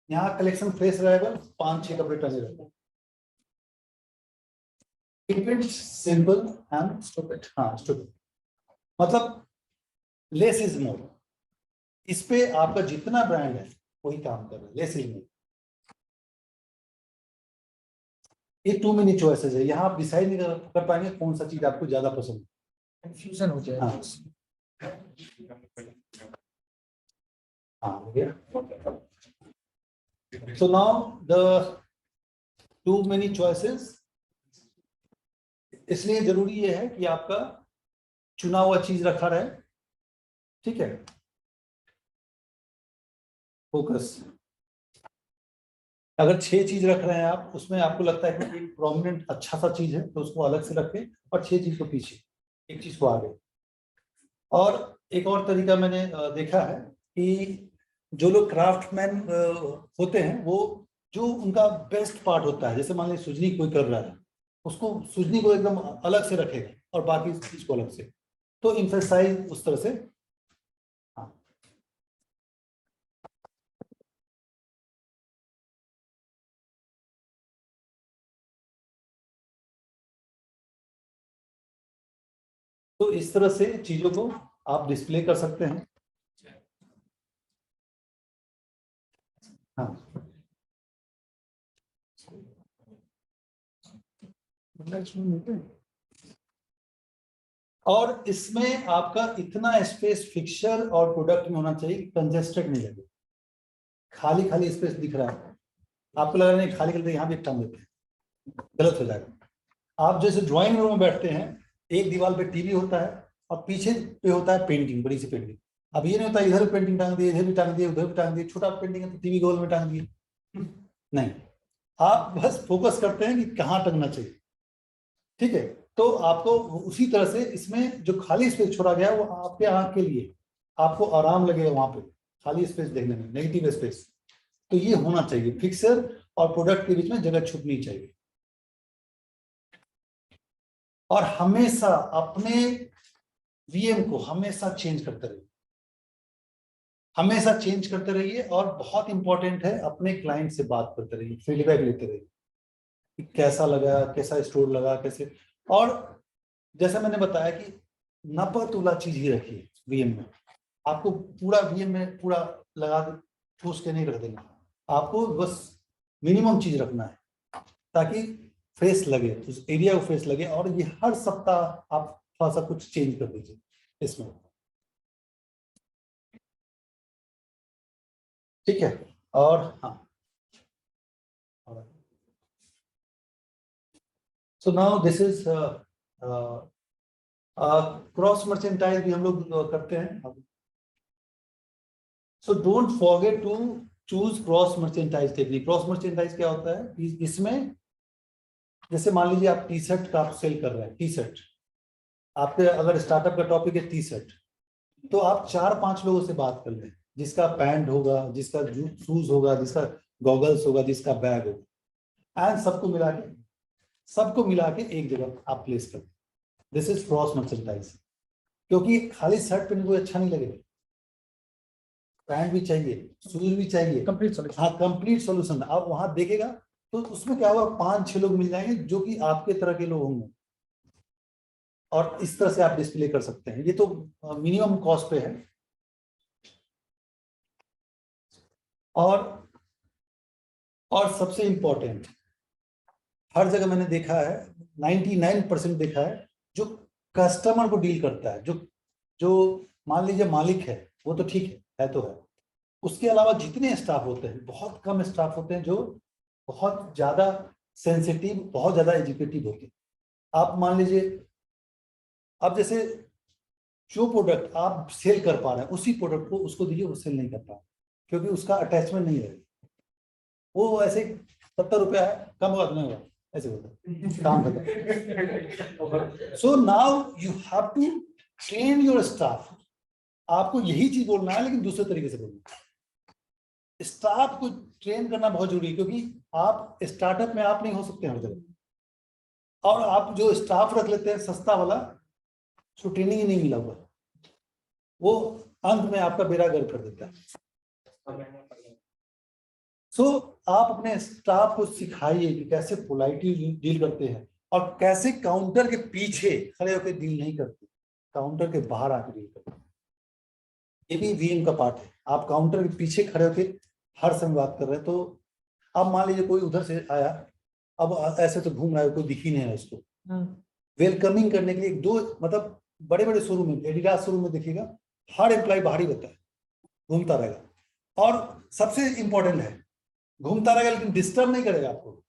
यहाँ कलेक्शन फ्रेश रहेगा, 5-6 कपड़े टंगे रहते हैं। Keep it simple and stupid. हाँ stupid मतलब less is more। इस पे आपका जितना ब्रांड है वही काम कर रहा है, less is more। ये टू मेनी चॉइसेस है, यहाँ आप डिसाइड नहीं कर पाएंगे कौन सा चीज आपको ज्यादा पसंद है, कंफ्यूजन हो जाएगा। हाँ हो गया। So now the too many choices, इसलिए जरूरी ये है कि आपका चुना हुआ चीज रखा रहे, ठीक है। फोकस, अगर 6 चीज रख रहे हैं आप, उसमें आपको लगता है कि एक प्रोमिनेंट अच्छा सा चीज है तो उसको अलग से रखें और 6 चीज को पीछे, एक चीज को आगे। और एक और तरीका मैंने देखा है कि जो लोग क्राफ्टमैन होते हैं वो जो उनका बेस्ट पार्ट होता है, जैसे मान लीजिए सुजनी कोई कर रहा है, उसको सुजनी को एकदम अलग से रखेगा और बाकी चीज को अलग से, तो एम्फसाइज उस तरह से। हाँ तो इस तरह से चीजों को आप डिस्प्ले कर सकते हैं। हाँ और इसमें आपका इतना स्पेस फिक्सचर और प्रोडक्ट में होना चाहिए, कंजेस्टेड नहीं लगे। खाली खाली स्पेस दिख रहा है, आपको लग रहा है नहीं खाली खाली, यहाँ भी टांग देते हैं, गलत हो जाएगा। आप जैसे ड्राइंग रूम में बैठते हैं, एक दीवार पे टीवी होता है और पीछे पे होता है पेंटिंग, बड़ी सी पेंटिंग। अब ये नहीं होता इधर पेंटिंग टांग दी, इधर भी टांग दिए, उधर भी टांग दिए, छोटा पेंटिंग है तो टीवी गोल में टांग दिए, नहीं। आप बस फोकस करते हैं कि कहाँ टंगना चाहिए, ठीक है। तो आपको उसी तरह से इसमें जो खाली स्पेस छोड़ा गया है वो आपके आंख के लिए, आपको आराम लगेगा वहां पे खाली स्पेस देखने में, नेगेटिव स्पेस। तो ये होना चाहिए, फिक्सर और प्रोडक्ट के बीच में जगह छुपनी चाहिए। और हमेशा अपने वीएम को हमेशा चेंज करते रहिए, हमेशा चेंज करते रहिए। और बहुत इंपॉर्टेंट है, अपने क्लाइंट से बात करते रहिए, फीडबैक लेते रहिए कि कैसा लगा, कैसा स्टोर लगा, कैसे। और जैसा मैंने बताया कि नपा तुला चीज ही रखिए वीएम में। आपको पूरा वीएम में पूरा लगा ठूस के नहीं रख देना, आपको बस मिनिमम चीज रखना है ताकि फ्रेश लगे, उस एरिया को फ्रेश लगे। और ये हर सप्ताह आप थोड़ा सा कुछ चेंज कर दीजिए इसमें, ठीक है। और हाँ, so now this is cross merchandise भी हम लोग करते हैं। So don't forget to choose cross merchandise technique. Cross merchandise क्या होता है? इसमें जैसे मान लीजिए आप टी शर्ट का आप सेल कर रहे हैं, टी शर्ट आपके अगर स्टार्टअप का टॉपिक है टी शर्ट, तो आप 4-5 लोगों से बात कर लें, जिसका पैंट होगा, जिसका शूज होगा, जिसका गॉगल्स होगा, जिसका बैग होगा, एंड सबको मिला के एक जगह आप प्लेस कर। This is cross merchandise. क्योंकि खाली शर्ट पहनने को अच्छा नहीं लगेगा, पैंट भी चाहिए, शूज भी चाहिए, कंप्लीट सॉल्यूशन। हाँ, कंप्लीट सॉल्यूशन। आप वहां देखेगा तो उसमें क्या होगा, 5-6 लोग मिल जाएंगे जो कि आपके तरह के लोग होंगे, और इस तरह से आप डिस्प्ले कर सकते हैं। ये तो मिनिमम कॉस्ट पे है। और सबसे इंपॉर्टेंट, हर जगह मैंने देखा है, 99% देखा है, जो कस्टमर को डील करता है, जो मान लीजिए मालिक है, वो तो ठीक है तो है, उसके अलावा जितने स्टाफ होते हैं, बहुत कम स्टाफ होते हैं जो बहुत ज्यादा सेंसिटिव, बहुत ज्यादा एजुकेटिव होते हैं। आप मान लीजिए, अब जैसे जो प्रोडक्ट आप सेल कर पा रहे हैं, उसी प्रोडक्ट को उसको दीजिए, वो सेल नहीं कर पा, क्योंकि उसका अटैचमेंट नहीं है। वो ऐसे 70 रुपया है, कम होगा तो नहीं होगा, ऐसे होता है काम करता। So now you have to train your staff. आपको यही चीज बोलना है, लेकिन दूसरे तरीके से बोलना है। स्टाफ को ट्रेन करना बहुत जरूरी है, क्योंकि आप स्टार्टअप में आप नहीं हो सकते हर जगह, और आप जो स्टाफ रख लेते हैं सस्ता वाला, उसको ट्रेनिंग ही नहीं मिला हुआ, वो अंत में आपका बेड़ा गर्क कर देता है। सो आप अपने स्टाफ को सिखाइए कि कैसे पोलाइटली डील करते हैं, और कैसे काउंटर के पीछे खड़े होकर डील नहीं करते, काउंटर के बाहर आकर डील करते हैं। ये भी वीएम का पार्ट है। आप काउंटर के पीछे खड़े होकर हर समय बात कर रहे हैं, तो अब मान लीजिए कोई उधर से आया, अब ऐसे तो घूम रहा है, कोई दिख ही नहीं है उसको, वेलकमिंग करने के लिए 2, मतलब बड़े बड़े शोरूम में, एडिडास शोरूम में देखिएगा, हर एम्प्लॉय बाहर ही रहता है, घूमता रहेगा। और सबसे इंपॉर्टेंट है, घूमता रहेगा लेकिन डिस्टर्ब नहीं करेगा आपको।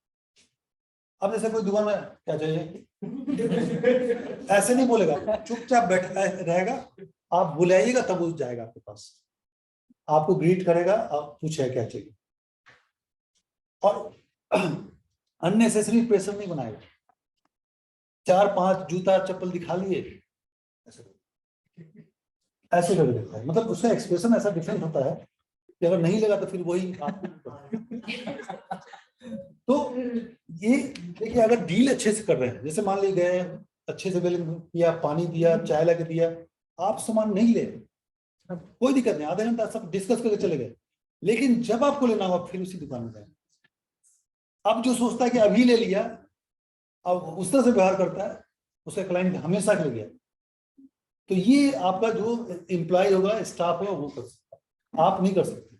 अब जैसे कोई दुकान में क्या चाहिए ऐसे नहीं बोलेगा, चुपचाप बैठा रहेगा, आप बुलाइएगा तब वो जाएगा आपके पास, आपको ग्रीट करेगा, आप पूछेगा क्या चाहिए, और अननेसेसरी प्रेशर नहीं बनाएगा। 4-5 जूता चप्पल दिखा लिए, ऐसे कर देता है, मतलब उसका एक्सप्रेशन ऐसा डिफरेंट होता है कि अगर नहीं लगा तो फिर वही आपको। तो ये देखिए, अगर डील अच्छे से कर रहे हैं, जैसे मान लीजिए गए अच्छे से वेलकम किया, पानी दिया, चाय लाके दिया, आप सामान नहीं ले, कोई दिक्कत नहीं, आधा घंटा सब डिस्कस करके चले गए, लेकिन जब आपको लेना होगा फिर उसी दुकान में जाए। अब जो सोचता है कि अभी ले लिया, अब उस तरह से व्यवहार करता है, उसका क्लाइंट हमेशा के लिए गया। तो ये आपका जो एम्प्लॉय होगा, स्टाफ होगा, वो कर सकता है, आप नहीं कर सकते।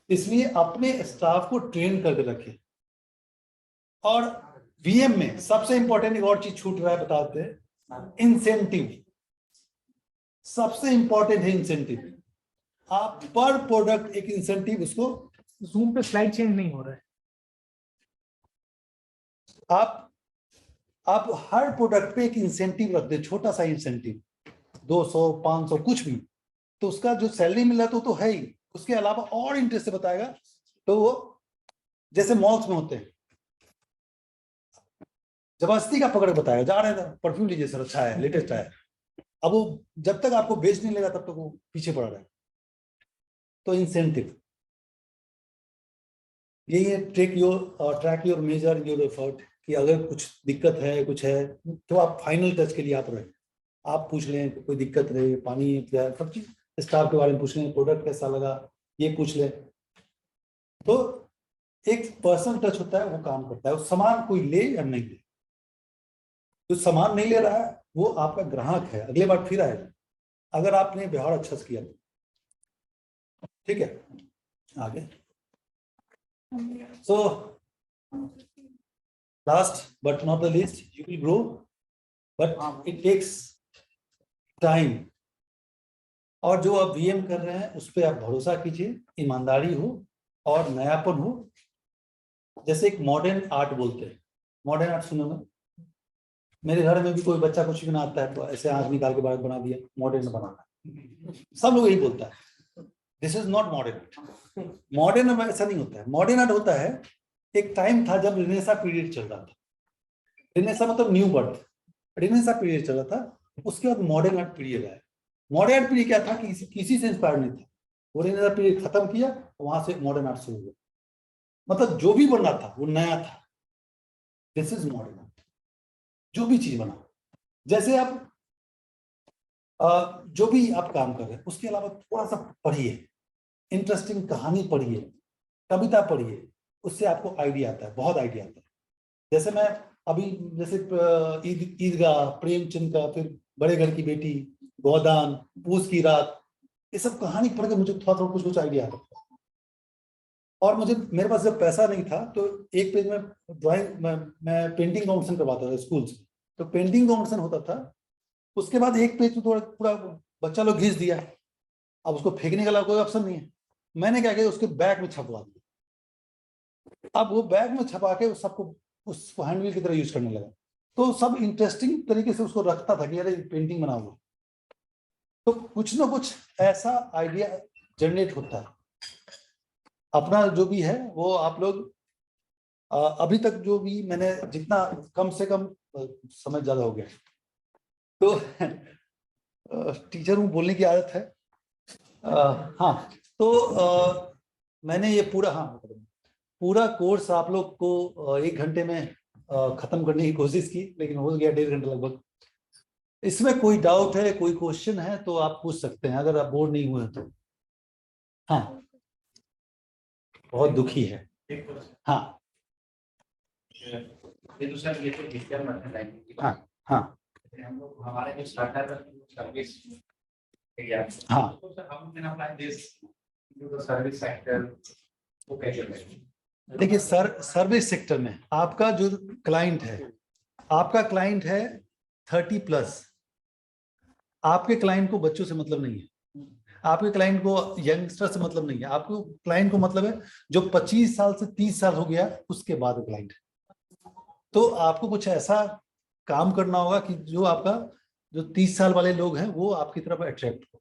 इसलिए अपने स्टाफ को ट्रेन करके रखें। और वीएम में सबसे इंपॉर्टेंट एक और चीज छूट रहा है, बताते हैं, इंसेंटिव। सबसे इंपॉर्टेंट है इंसेंटिव। आप पर प्रोडक्ट एक इंसेंटिव, उसको जूम पे स्लाइड चेंज नहीं हो रहा है। आप हर प्रोडक्ट पे एक इंसेंटिव रख दे, छोटा सा इंसेंटिव, 200-500 कुछ भी, तो उसका जो सैलरी मिल रहा तो है ही, उसके अलावा और इंटरेस्ट से बताएगा। तो वो जैसे मॉल्स में होते हैं, जबरदस्ती का पकड़ बताएगा, जा रहे हैं परफ्यूम लीजिए सर, अच्छा है, लेटेस्ट है। अब वो जब तक आपको बेच नहीं लेगा तब तक वो पीछे पड़ा रहा। तो इंसेंटिव यही है, track your major your effort, कि अगर कुछ दिक्कत है, कुछ है, तो आप फाइनल टच के लिए आप रहे, आप पूछ लें कोई दिक्कत रहे, पानी क्या, सब चीज स्टाफ के बारे में पूछ लें, प्रोडक्ट कैसा लगा ये पूछ लें। तो एक पर्सन टच होता है, वो काम करता है। वो सामान कोई ले या नहीं ले, जो सामान नहीं ले रहा है वो आपका ग्राहक है, अगले बार फिर आएगा अगर आपने व्यवहार अच्छा से किया। ठीक है, आगे। So last but not the least, you will grow but it takes time. और जो आप वीएम कर रहे हैं उस पर आप भरोसा कीजिए, ईमानदारी हो और नयापन हो। जैसे एक मॉडर्न आर्ट बोलते हैं, मॉडर्न आर्ट सुनो ना, मेरे घर में भी कोई बच्चा कुछ भी बनाता है तो ऐसे आंख निकाल के बना दिया, मॉडर्न बनाना, सब लोग यही बोलता है। This is not modern. Modern में ऐसा नहीं होता है। मॉडर्न आर्ट होता है, एक टाइम था जब रिनेसा पीरियड चल रहा था, रिनेसा मतलब न्यू बर्थ, रिनेसा पीरियड चल रहा था, उसके बाद मॉडर्न आर्ट पीरियड आया। मॉडर्न आर्ट पीरियड क्या था कि किसी से इंस्पायर नहीं था, वो रिनेसा पीरियड खत्म किया, वहां से मॉडर्न आर्ट शुरू हुआ। मतलब जो भी बनना था वो नया था। This is modern art. जो भी चीज बना, जैसे आप जो भी आप काम कर रहे हैं उसके अलावा थोड़ा सा पढ़िए, इंटरेस्टिंग कहानी पढ़िए, कविता पढ़िए, उससे आपको आइडिया आता है, बहुत आइडिया आता है। जैसे मैं अभी जैसे ईदगाह, प्रेमचंद का, फिर बड़े घर की बेटी, गोदान, पूस की रात, ये सब कहानी पढ़ के मुझे थोड़ा थोड़ा कुछ आइडिया आता था। और मुझे, मेरे पास जब पैसा नहीं था तो एक पेज में ड्राइंग, मैं पेंटिंग कॉम्पिटिशन करवाता था स्कूल से, तो पेंटिंग कॉम्पिटिशन होता था, उसके बाद एक पेज में थोड़ा पूरा बच्चा लोग घिस दिया, अब उसको फेंकने का कोई ऑप्शन नहीं है, मैंने क्या किया उसके बैग में छपवा दिया। अब वो बैग में छपा के सबको उसको हैंडबिल की तरह यूज करने लगा, तो सब इंटरेस्टिंग तरीके से उसको रखता था कि अरे पेंटिंग बना हुआ। तो कुछ ना कुछ ऐसा आइडिया जनरेट होता है। अपना जो भी है वो आप लोग अभी तक जो भी मैंने जितना, कम से कम समय ज्यादा हो गया तो टीचर हूँ, बोलने की आदत है। हाँ, तो मैंने ये पूरा कोर्स आप लोग को 1 घंटे में खत्म करने की कोशिश की, लेकिन हो गया 1.5 घंटा लगभग। इसमें कोई डाउट है, कोई क्वेश्चन है तो आप पूछ सकते हैं, अगर आप बोर नहीं हुए तो। हाँ, बहुत दुखी है। हाँ ये दूसरा, ये तो डिजिटल मार्केटिंग की हाँ हाँ हम लोग, हमारे जो स्टार्टअप सर्विस एरिया, हाँ, तो सर हम can apply this to the service sector, वो कैसे करें? देखिए सर्विस सेक्टर में आपका जो क्लाइंट है, आपका क्लाइंट है 30+। आपके क्लाइंट को बच्चों से मतलब नहीं है, आपके क्लाइंट को यंगस्टर से मतलब नहीं है, आपको क्लाइंट को मतलब है जो 25 साल से 30 साल हो गया उसके बाद क्लाइंट। तो आपको कुछ ऐसा काम करना होगा कि जो आपका जो 30 साल वाले लोग हैं वो आपकी तरफ अट्रैक्ट हो।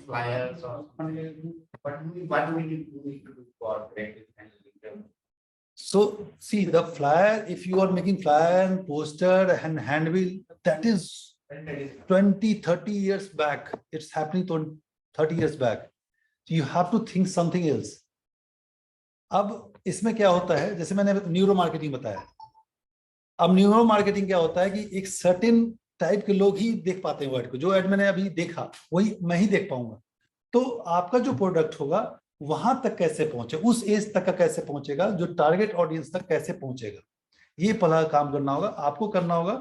Flyers or what do we need to do for creative and So see the flyer, if you are making flyer and poster and handbill, that is 20-30 years back. It's happening 30 years back. So you have to think something else. अब इसमें क्या होता है, जैसे मैंने neuro marketing बताया, अब neuro marketing क्या होता है कि एक सर्टेन टाइप के लोग ही देख पाते हैं वर्ड को, जो एड मैंने अभी देखा वही मैं ही देख पाऊंगा। तो आपका जो प्रोडक्ट होगा वहां तक कैसे पहुंचे, उस एज तक का कैसे पहुंचेगा, जो टारगेट ऑडियंस तक कैसे पहुंचेगा, ये पहला काम करना होगा। आपको करना होगा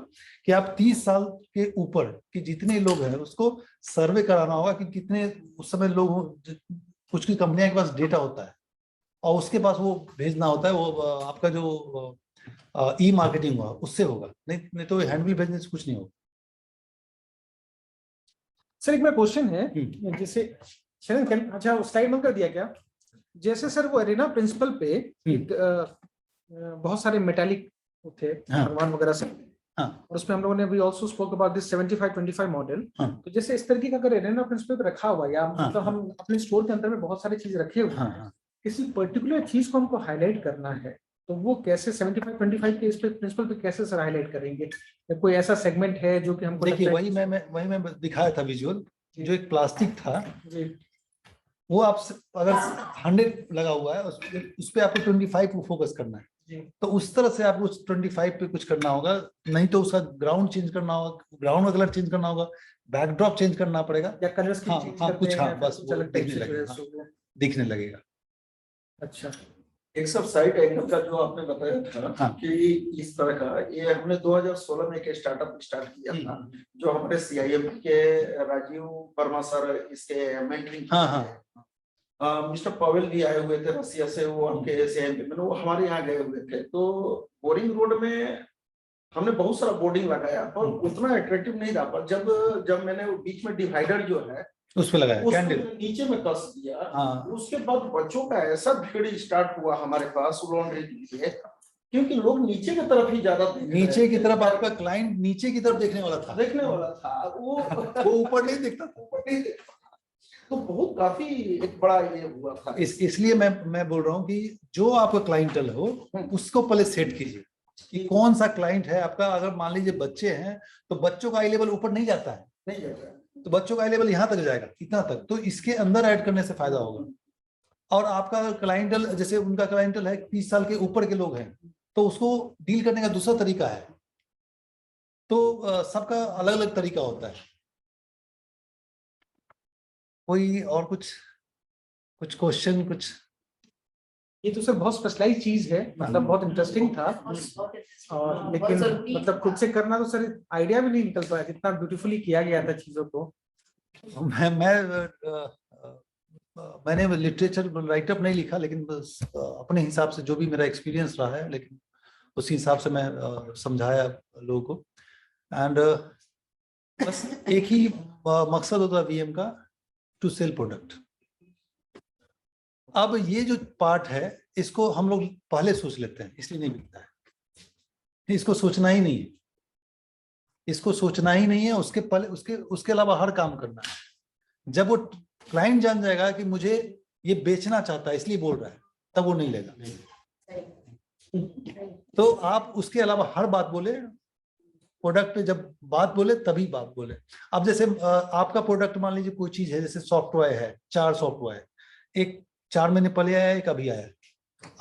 कि आप 30 साल के ऊपर के जितने लोग हैं उसको सर्वे कराना होगा कि कितने उस समय लोग, कुछ की कंपनियों के पास डेटा होता है और उसके पास वो भेजना होता है, वो आपका जो ई मार्केटिंग होगा उससे होगा, नहीं तो हैंडबिल भेजने से कुछ नहीं होगा। सर एक मेरा क्वेश्चन है, जैसे शरण, अच्छा वो स्लाइड बंद कर दिया क्या? जैसे सर वो एरिना प्रिंसिपल पे एक बहुत सारे मेटालिक थे भगवान वगैरह से, और उसमें हम लोगों ने अभी also spoke about this 75-25 model. तो जैसे इस तरीके का अगर एरिना प्रिंसिपल पे रखा हुआ या मतलब हम अपने स्टोर के अंदर में बहुत सारी चीज रखे हुए हैं, किसी पर्टिकुलर चीज को हमको हाईलाइट करना है तो वो कैसे 75-25 के इस पे प्रिंसिपल पे कैसे सर हाईलाइट करेंगे? या कोई ऐसा सेगमेंट है जो कि हमको देखिए वही मैं दिखाया था विजुअल, जो एक प्लास्टिक था वो आप अगर 100 लगा हुआ है उस पे आपको 25 को फोकस करना है, तो उस तरह से आपको 25 पे कुछ करना होगा, नहीं तो उसका ग्राउंड चेंज करना होगा, ग्राउंड का कलर चेंज करना होगा, बैकड्रॉप चेंज करना पड़ेगा या कलर्स की कुछ बस वो दिखने लगेगा। अच्छा एक्सेप्ट साइड एंगल का जो आपने बताया था हाँ। कि इस तरह का, ये हमने 2016 में एक स्टार्टअप स्टार्ट किया था, जो हमारे CIM के राजीव वर्मा सर इसके मेंटरिंग हाँ हाँ मिस्टर पवेल भी आए हुए थे रसिया से, वो उनके CIM में वो हमारे यहाँ गए हुए थे। तो बोरिंग रोड में हमने बहुत सारा बोर्डिंग लगाया पर उतना अट्रैक्टिव नहीं था, पर जब मैंने वो बीच में डिवाइडर जो है उस पे लगाया उसको कैंडल। मैंने नीचे में कस दिया, हाँ उसके बाद बच्चों का ऐसा भीड़ स्टार्ट हुआ हमारे पास लॉन्ड्री के लिए, क्योंकि लोग नीचे की तरफ ही ज्यादा देख रहे नीचे की थे। तरफ आपका क्लाइंट नीचे की तरफ देखने वाला था, देखने वाला था, वो वो ऊपर नहीं दिखता था। ऊपर नहीं देखता था। तो बहुत काफी एक बड़ा ये हुआ था। इसलिए मैं बोल रहा हूँ कि जो आपका क्लाइंटल हो उसको पहले सेट कीजिए कि कौन सा क्लाइंट है आपका। अगर मान लीजिए बच्चे हैं तो बच्चों का आई लेवल ऊपर नहीं जाता है, नहीं जाता है। तो बच्चों का आई लेवल यहाँ तक जाएगा, इतना तक, तो इसके अंदर ऐड करने से फायदा होगा। और आपका क्लाइंटल, जैसे उनका क्लाइंटल है 30 साल के ऊपर के लोग हैं, तो उसको डील करने का दूसरा तरीका है। तो सबका अलग अलग तरीका होता है। कोई और कुछ क्वेश्चन कुछ? ये तो सर बहुत स्पेशलाइज चीज है, मतलब बहुत इंटरेस्टिंग था, और लेकिन मतलब खुद से करना तो सर आइडिया भी नहीं निकल पाया, कितना ब्यूटीफुली किया गया था चीजों को। मैंने लिटरेचर राइटअप नहीं लिखा, लेकिन बस अपने हिसाब से जो भी मेरा एक्सपीरियंस रहा है, लेकिन उसी हिसाब से मैं समझाया लोगों को। एंड बस एक ही मकसद होता है VM का, टू सेल प्रोडक्ट। अब ये जो पार्ट है इसको हम लोग पहले सोच लेते हैं, इसलिए नहीं बिकता है। इसको सोचना ही नहीं है, इसको सोचना ही नहीं है, उसके पहले उसके अलावा हर काम करना है। जब वो क्लाइंट जान जाएगा कि मुझे ये बेचना चाहता है इसलिए बोल रहा है, तब वो नहीं लेगा। तो आप उसके अलावा हर बात बोले, प्रोडक्ट पे जब बात बोले तभी बात बोले। अब जैसे आपका प्रोडक्ट मान लीजिए कोई चीज है, जैसे सॉफ्टवेयर है, 4 सॉफ्टवेयर, एक 4 महीने पहले आया, एक अभी आया,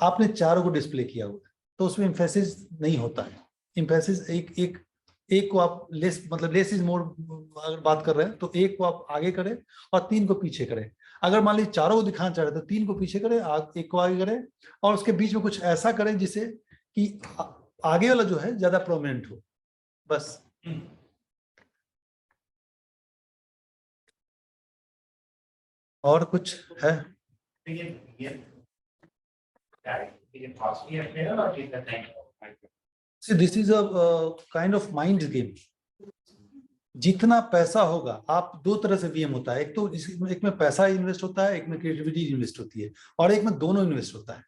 आपने चारों को डिस्प्ले किया हुआ है, तो उसमें एम्फेसिस नहीं होता है। एम्फेसिस एक को आप लेस, मतलब लेस इज मोर अगर बात कर रहे हैं तो एक को आप आगे करें और 3 को पीछे करें। अगर मान लीजिए चारों को दिखाना चाह रहे तो 3 को पीछे करें, एक को आगे करें, और उसके बीच में कुछ ऐसा करें जिससे कि आगे वाला जो है ज्यादा प्रोमिनेंट हो, बस। और कुछ है? See, this is a kind of mind game. जितना पैसा होगा, आप 2 तरह से VM होता है, एक तो एक में पैसा इन्वेस्ट होता है, एक में क्रिएटिविटी इन्वेस्ट होती है, और एक में दोनों इन्वेस्ट होता है।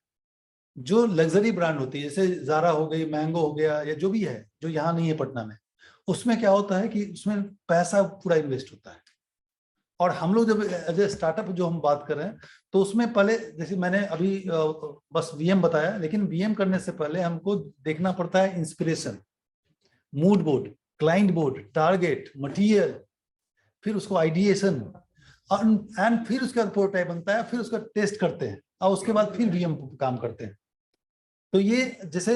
जो लग्जरी ब्रांड होती है, जैसे जारा हो गई, मैंगो हो गया, या जो भी है जो यहाँ नहीं है पटना में, उसमें क्या होता है कि उसमें पैसा पूरा इन्वेस्ट होता है। और हम लोग जब एज ए स्टार्टअप जो हम बात कर रहे हैं, तो उसमें पहले, जैसे मैंने अभी बस VM बताया, लेकिन VM करने से पहले हमको देखना पड़ता है inspiration, mood board, client board, target, material, फिर उसको आइडिएशन, एंड फिर उसके बाद प्रोटोटाइप बनता है, फिर उसका टेस्ट करते हैं, और उसके बाद फिर VM काम करते हैं। तो ये जैसे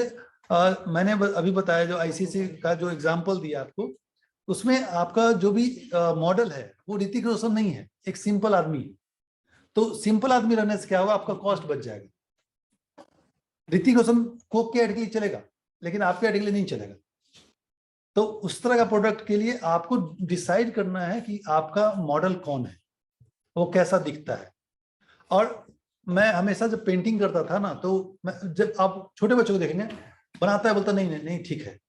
मैंने अभी बताया, जो ICC का जो एग्जाम्पल दिया आपको, उसमें आपका जो भी मॉडल है वो ऋतिक रोशन नहीं है, एक सिंपल आदमी है। तो सिंपल आदमी रहने से क्या होगा, आपका कॉस्ट बच जाएगा। ऋतिक रोशन कोक के ऐड के लिए चलेगा, लेकिन आपके ऐड के लिए नहीं चलेगा। तो उस तरह का प्रोडक्ट के लिए आपको डिसाइड करना है कि आपका मॉडल कौन है, वो कैसा दिखता है। और मैं हमेशा जब पेंटिंग करता था ना, तो जब आप छोटे बच्चों को देखेंगे, बनाता है, बोलता नहीं नहीं नहीं ठीक है।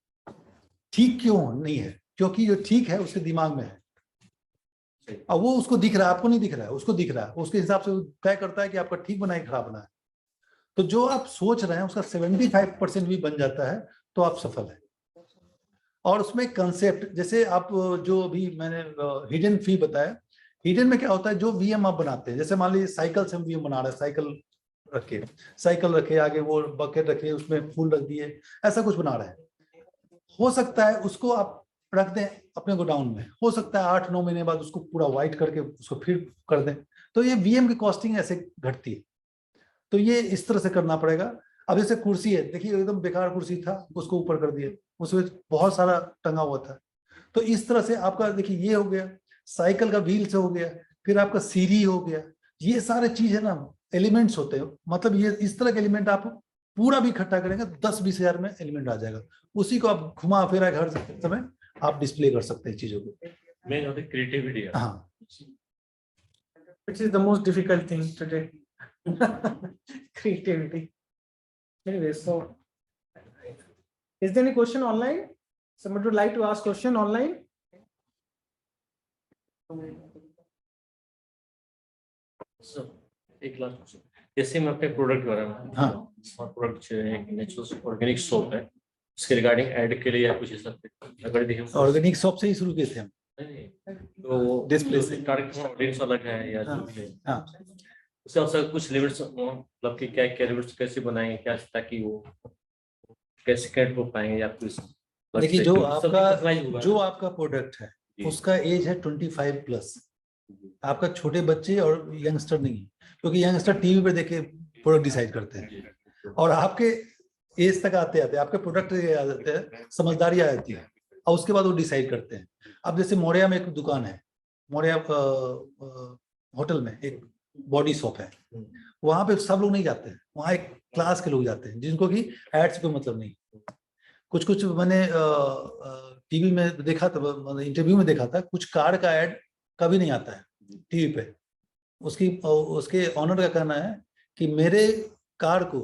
ठीक क्यों नहीं है? क्योंकि जो ठीक है उसके दिमाग में है, और वो उसको दिख रहा है, आपको नहीं दिख रहा है, उसको दिख रहा है। उसके हिसाब से तय करता है कि आपका ठीक बना है, खराब बना है। तो जो आप सोच रहे हैं उसका 75% भी बन जाता है, तो आप सफल है। और उसमें कंसेप्ट, जैसे आप जो भी मैंने हिडन फी बताया, हिडन में क्या होता है, जो VM आप बनाते हैं, जैसे मान लीजिए साइकिल से हम VM बना रहे हैं, साइकिल रखे, आगे वो बकेट रखे, उसमें फूल रख दिए, ऐसा कुछ बना रहे हैं। हो सकता है उसको आप रख दें अपने गोडाउन में, हो सकता है 8-9 महीने बाद उसको पूरा व्हाइट करके उसको फिर कर दें, तो ये VM की कॉस्टिंग ऐसे घटती है। तो ये इस तरह से करना पड़ेगा। अब जैसे कुर्सी है, देखिए एकदम बेकार कुर्सी था, उसको ऊपर कर दिया, उसमें बहुत सारा टंगा हुआ था। तो इस तरह से आपका देखिए ये हो गया, साइकिल का व्हील से हो गया, फिर आपका सीढ़ी हो गया, ये सारे चीज है ना, एलिमेंट्स होते हैं, मतलब ये इस तरह के एलिमेंट आप पूरा भी इकट्ठा करेंगे 10-20 हजार में एलिमेंट आ जाएगा, उसी को आप घुमा फिरा के हर समय आप डिस्प्ले कर सकते हैं चीजों को। मेन होती क्रिएटिविटी। हाँ, which is the most difficult thing today. Creativity. Anyway, so is there any question online? Somebody would like to ask question online? एक लास्ट क्वेश्चन, जैसे मैं अपने प्रोडक्ट के बारे में, हाँ। प्रोडक्ट जो है नेचुरल ऑर्गेनिक सोप है, उसके रिगार्डिंग ऐड के लिए या कुछ ऐसा अगर देखिए ऑर्गेनिक शॉप से ही शुरू किए थे हम। तो Display से। टारगेट ऑडियंस अलग है या हाँ, जो भी है, हाँ। उससे अवसर कुछ लिमिट्स, मतलब कि क्या क्या लिमिट्स कैसे बनाएंगे क्या, ताकि वो कैसे कनेक्ट हो पाएंगे या कुछ। देखिए जो आपका प्रोडक्ट है उसका एज है 25+। आपका छोटे बच्चे और यंगस्टर नहीं है, क्योंकि यंगस्टर टीवी पे देखे प्रोडक्ट डिसाइड करते हैं, और आपके एज तक आते आते आपके प्रोडक्ट आ जाते हैं, समझदारी आ जाती है, और उसके बाद वो डिसाइड करते हैं। अब जैसे मोरिया में एक दुकान है, मोरिया होटल में एक बॉडी शॉप है, वहां पे सब लोग नहीं जाते हैं, वहां एक क्लास के लोग जाते हैं जिनको कि एड से कोई मतलब नहीं। कुछ मैंने टीवी में देखा था, इंटरव्यू में देखा था, कुछ कार का एड कभी नहीं आता है टीवी पे। उसके ऑनर का कहना है कि मेरे कार को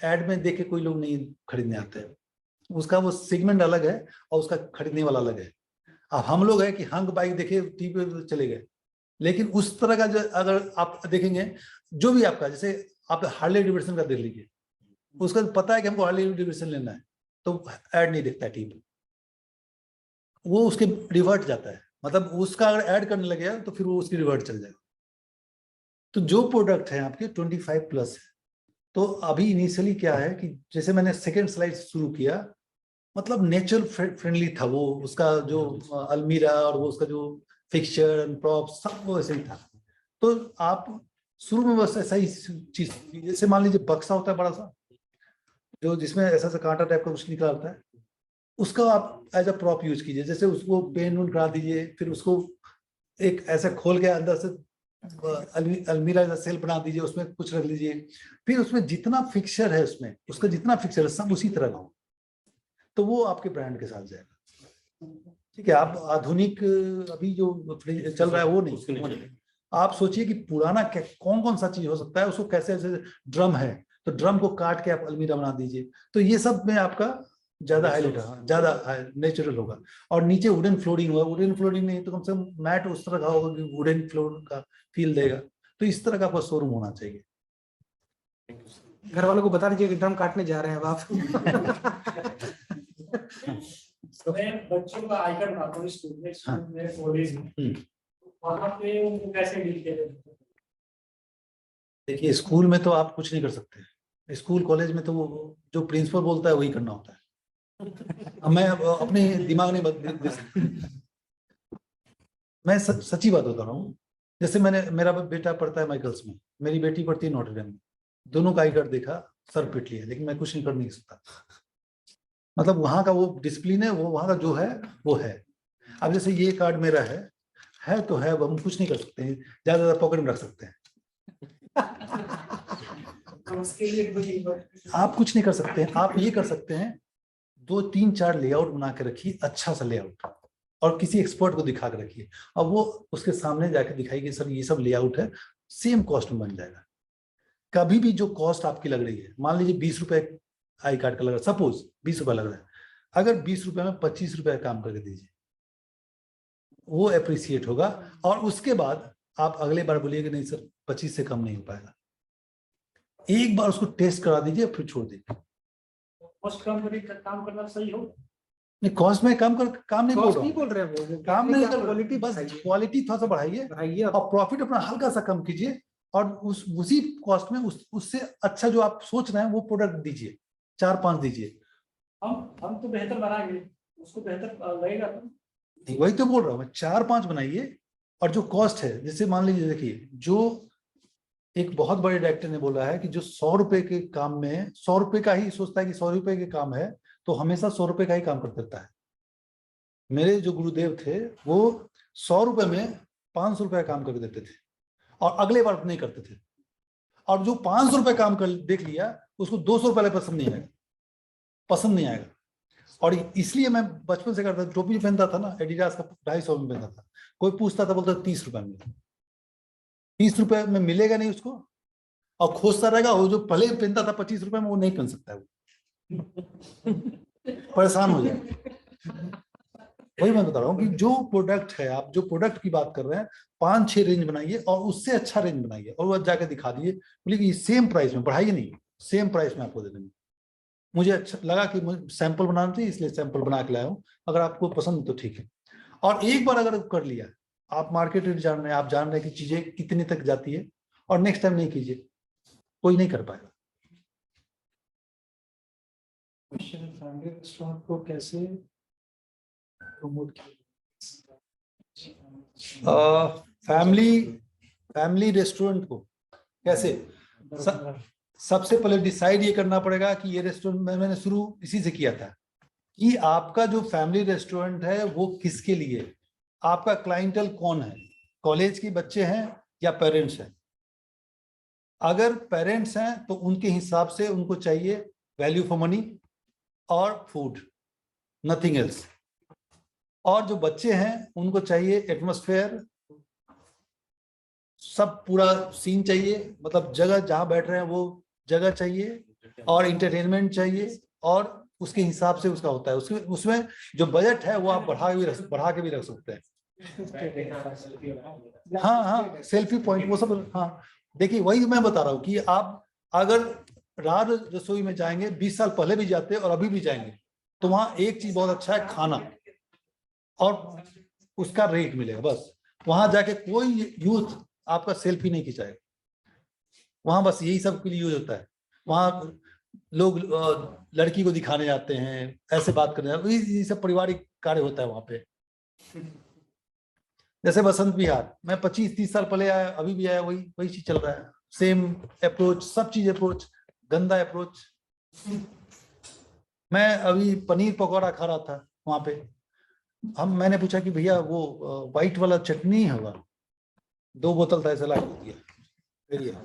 एड में देख के कोई लोग नहीं खरीदने आते हैं, उसका वो सेगमेंट अलग है और उसका खरीदने वाला अलग है। अब हम लोग है कि हंग बाइक देखे टीवी पे चले गए, लेकिन उस तरह का जो अगर आप देखेंगे, जो भी आपका, जैसे आप हार्ले डेविडसन का देख लीजिए, उसका पता है कि हमको हार्ले डेविडसन लेना है, तो ऐड नहीं देखता टीवी, वो उसके रिवर्ट जाता है, मतलब उसका अगर ऐड करने लगे तो फिर वो उसकी रिवर्ट चल जाएगा। तो जो प्रोडक्ट है आपके 25+ है, तो अभी इनिशियली क्या है कि जैसे मैंने सेकेंड स्लाइड शुरू किया, मतलब नेचर फ्रेंडली था वो, उसका जो अलमीरा और वो उसका जो फिक्सचर एंड प्रॉप सब वो ऐसे ही था। तो आप शुरू में बस ऐसा ही चीज, जैसे मान लीजिए बक्सा होता है बड़ा सा, जो जिसमें ऐसा सा कांटा टाइप का कुछ निकला होता है, उसका आप एज अ प्रॉप यूज कीजिए। जैसे उसको पेन वून करा दीजिए, फिर उसको एक ऐसा खोल के अंदर से अलमीरा जैसा सेल बना दीजिए, उसमें कुछ रख लीजिए, फिर उसमें जितना फिक्सचर है, उसमें उसका जितना फिक्सचर है सब उसी तरह का हो, तो वो आपके ब्रांड के साथ जाएगा। ठीक है, आप आधुनिक अभी जो चल रहा है वो नहीं, आप सोचिए कि पुराना कौन कौन सा चीज हो सकता है, उसको कैसे, जैसे ड्रम है तो ड्रम को काट के आप अलमीरा बना दीजिए, तो ये सब में आपका ज्यादा हाईलाइट, ज्यादा नेचुरल होगा। और नीचे वुडन फ्लोरिंग होगा, वुडन फ्लोरिंग नहीं तो कम से कम मैट उस तरह का होगा कि वुडन फ्लोर का फील देगा। तो इस तरह का आपका शोरूम होना चाहिए। घर वालों को बता दीजिए कि ड्रम काटने जा रहे हैं अब आप। मैं बच्चों का आइकन बनाता हूँ स्कूल में कॉलेज में, वहाँ पे उनको कैसे डील किया? देखिए स्कूल में तो आप कुछ नहीं कर सकते, स्कूल कॉलेज में तो वो जो प्रिंसिपल बोलता है वही करना होता है। अब मैं अपने दिमाग नहीं मैं सच्ची बात बता रहा हूँ। जैसे मेरा बेटा पढ़ता है माइकल्स में, मेरी बेटी पढ़ती है नॉटरडेम में, दोनों का आई कार्ड देखा, सर पिट लिया, लेकिन मैं कुछ नहीं कर नहीं सकता। मतलब वहां का वो डिसिप्लिन है, वो वहां का जो है वो है। अब जैसे ये कार्ड मेरा है तो है, हम कुछ नहीं कर सकते हैं, ज्यादा पॉकेट में रख सकते हैं। आप कुछ नहीं कर सकते हैं, आप ये कर सकते हैं 2-3-4 लेआउट बना के रखिए, अच्छा सा लेआउट, और किसी एक्सपर्ट को दिखा के रखिए, और वो उसके सामने जाके दिखाइए सर ये सब लेआउट है, सेम कॉस्ट में बन जाएगा। कभी भी जो कॉस्ट आपकी लग रही है, मान लीजिए 20 रुपए आई कार्ड का लग रहा है, सपोज 20 रुपए लग रहा है, अगर 20 रुपए में 25 रुपए काम करके दीजिए, वो एप्रिसिएट होगा। और उसके बाद आप अगले बार बोलिए कि नहीं सर 25 से कम नहीं हो पाएगा। एक बार उसको टेस्ट करा दीजिए, फिर छोड़ दीजिए। कॉस्ट कम करके काम करना सही हो? नहीं, कॉस्ट में काम नहीं बोल रहे हैं वो, काम नहीं कर, क्वालिटी, बस क्वालिटी थोड़ा सा बढ़ाइए और प्रॉफिट अपना हल्का सा कम कीजिए, और उसी कॉस्ट में उससे अच्छा जो आप सोच रहे हैं वो प्रोडक्ट दीजिए, 4-5 दीजिए। हम तो बेहतर बनाएंगे, उसको बेहतर लगेगा। वही तो बोल रहा हूँ मैं, 4-5 बनाइए, और जो कॉस्ट है, जैसे मान लीजिए, देखिए जो एक बहुत बड़े डायरेक्टर ने बोला है कि जो 100 रुपए के काम में 100 रुपए का ही सोचता है कि 100 रुपए के काम है, तो हमेशा 100 रुपए का ही काम कर देता है। मेरे जो गुरुदेव थे वो 100 रुपए में 500 रुपए का काम कर देते थे, और अगले बार नहीं करते थे। और जो 500 रुपए काम कर देख लिया उसको 200 रुपए पसंद नहीं आएगा। और इसलिए मैं बचपन से करता, टोपी पहनता था ना एडिडास का 250 में पहनता था, कोई पूछता था बोलता 30 रुपए में, 30 रुपए में मिलेगा नहीं उसको, और खोजता रहेगा। वो जो पहले पहनता था 25 रुपए में वो नहीं पहन सकता है, वो परेशान हो जाए। वही मैं बता रहा हूँ कि जो प्रोडक्ट है, आप जो प्रोडक्ट की बात कर रहे हैं 5-6 रेंज बनाइए और उससे अच्छा रेंज बनाइए और वो जाकर दिखा दिए, बोले कि सेम प्राइस में, बढ़ाइए नहीं, सेम प्राइस में आपको दे देंगे। मुझे अच्छा लगा कि मुझे सैंपल बनाना चाहिए, इसलिए सैंपल बना के लाया हूँ। अगर आपको पसंद तो ठीक है। और एक बार अगर कर लिया, आप मार्केट रेट जान रहे हैं, आप जान रहे हैं कि चीजें कितने तक जाती है, और नेक्स्ट टाइम नहीं कीजिए, कोई नहीं कर पाएगा। फैमिली रेस्टोरेंट को कैसे प्रमोट फैमिली रेस्टोरेंट को कैसे, सबसे पहले डिसाइड ये करना पड़ेगा कि ये रेस्टोरेंट मैंने शुरू इसी से किया था कि आपका जो फैमिली रेस्टोरेंट है वो किसके लिए, आपका क्लाइंटल कौन है, कॉलेज के बच्चे हैं या पेरेंट्स हैं। अगर पेरेंट्स हैं तो उनके हिसाब से उनको चाहिए वैल्यू फॉर मनी और फूड, नथिंग एल्स। और जो बच्चे हैं उनको चाहिए एटमॉस्फेयर, सब पूरा सीन चाहिए, मतलब जगह जहां बैठ रहे हैं वो जगह चाहिए, और इंटरटेनमेंट चाहिए, और उसके हिसाब से उसका होता है। उसमें जो बजट है वो आप बढ़ा के भी रख सकते हैं। हाँ, सेल्फी पॉइंट वो सब। हाँ, देखिए वही मैं बता रहा हूँ कि आप अगर राज रसोई में जाएंगे, 20 साल पहले भी जाते और अभी भी जाएंगे, तो वहाँ एक चीज बहुत अच्छा है, खाना और उसका रेट मिलेगा। बस वहां जाके कोई यूथ आपका सेल्फी नहीं खिंचाएगा, वहां बस यही सब के लिए यूज होता है। वहां लोग लड़की को दिखाने जाते हैं, ऐसे बात करने जाते हैं, ये सब पारिवारिक कार्य होता है वहां पे। जैसे बसंत विहार, मैं 25-30 साल पहले आया, अभी भी आया, वही चीज चल रहा है, सेम अप्रोच, सब चीज अप्रोच, गंदा अप्रोच। मैं अभी पनीर पकौड़ा खा रहा था वहां पे, मैंने पूछा कि भैया वो व्हाइट वाला चटनी होगा, 2 बोतल था, ऐसा ला के दिया।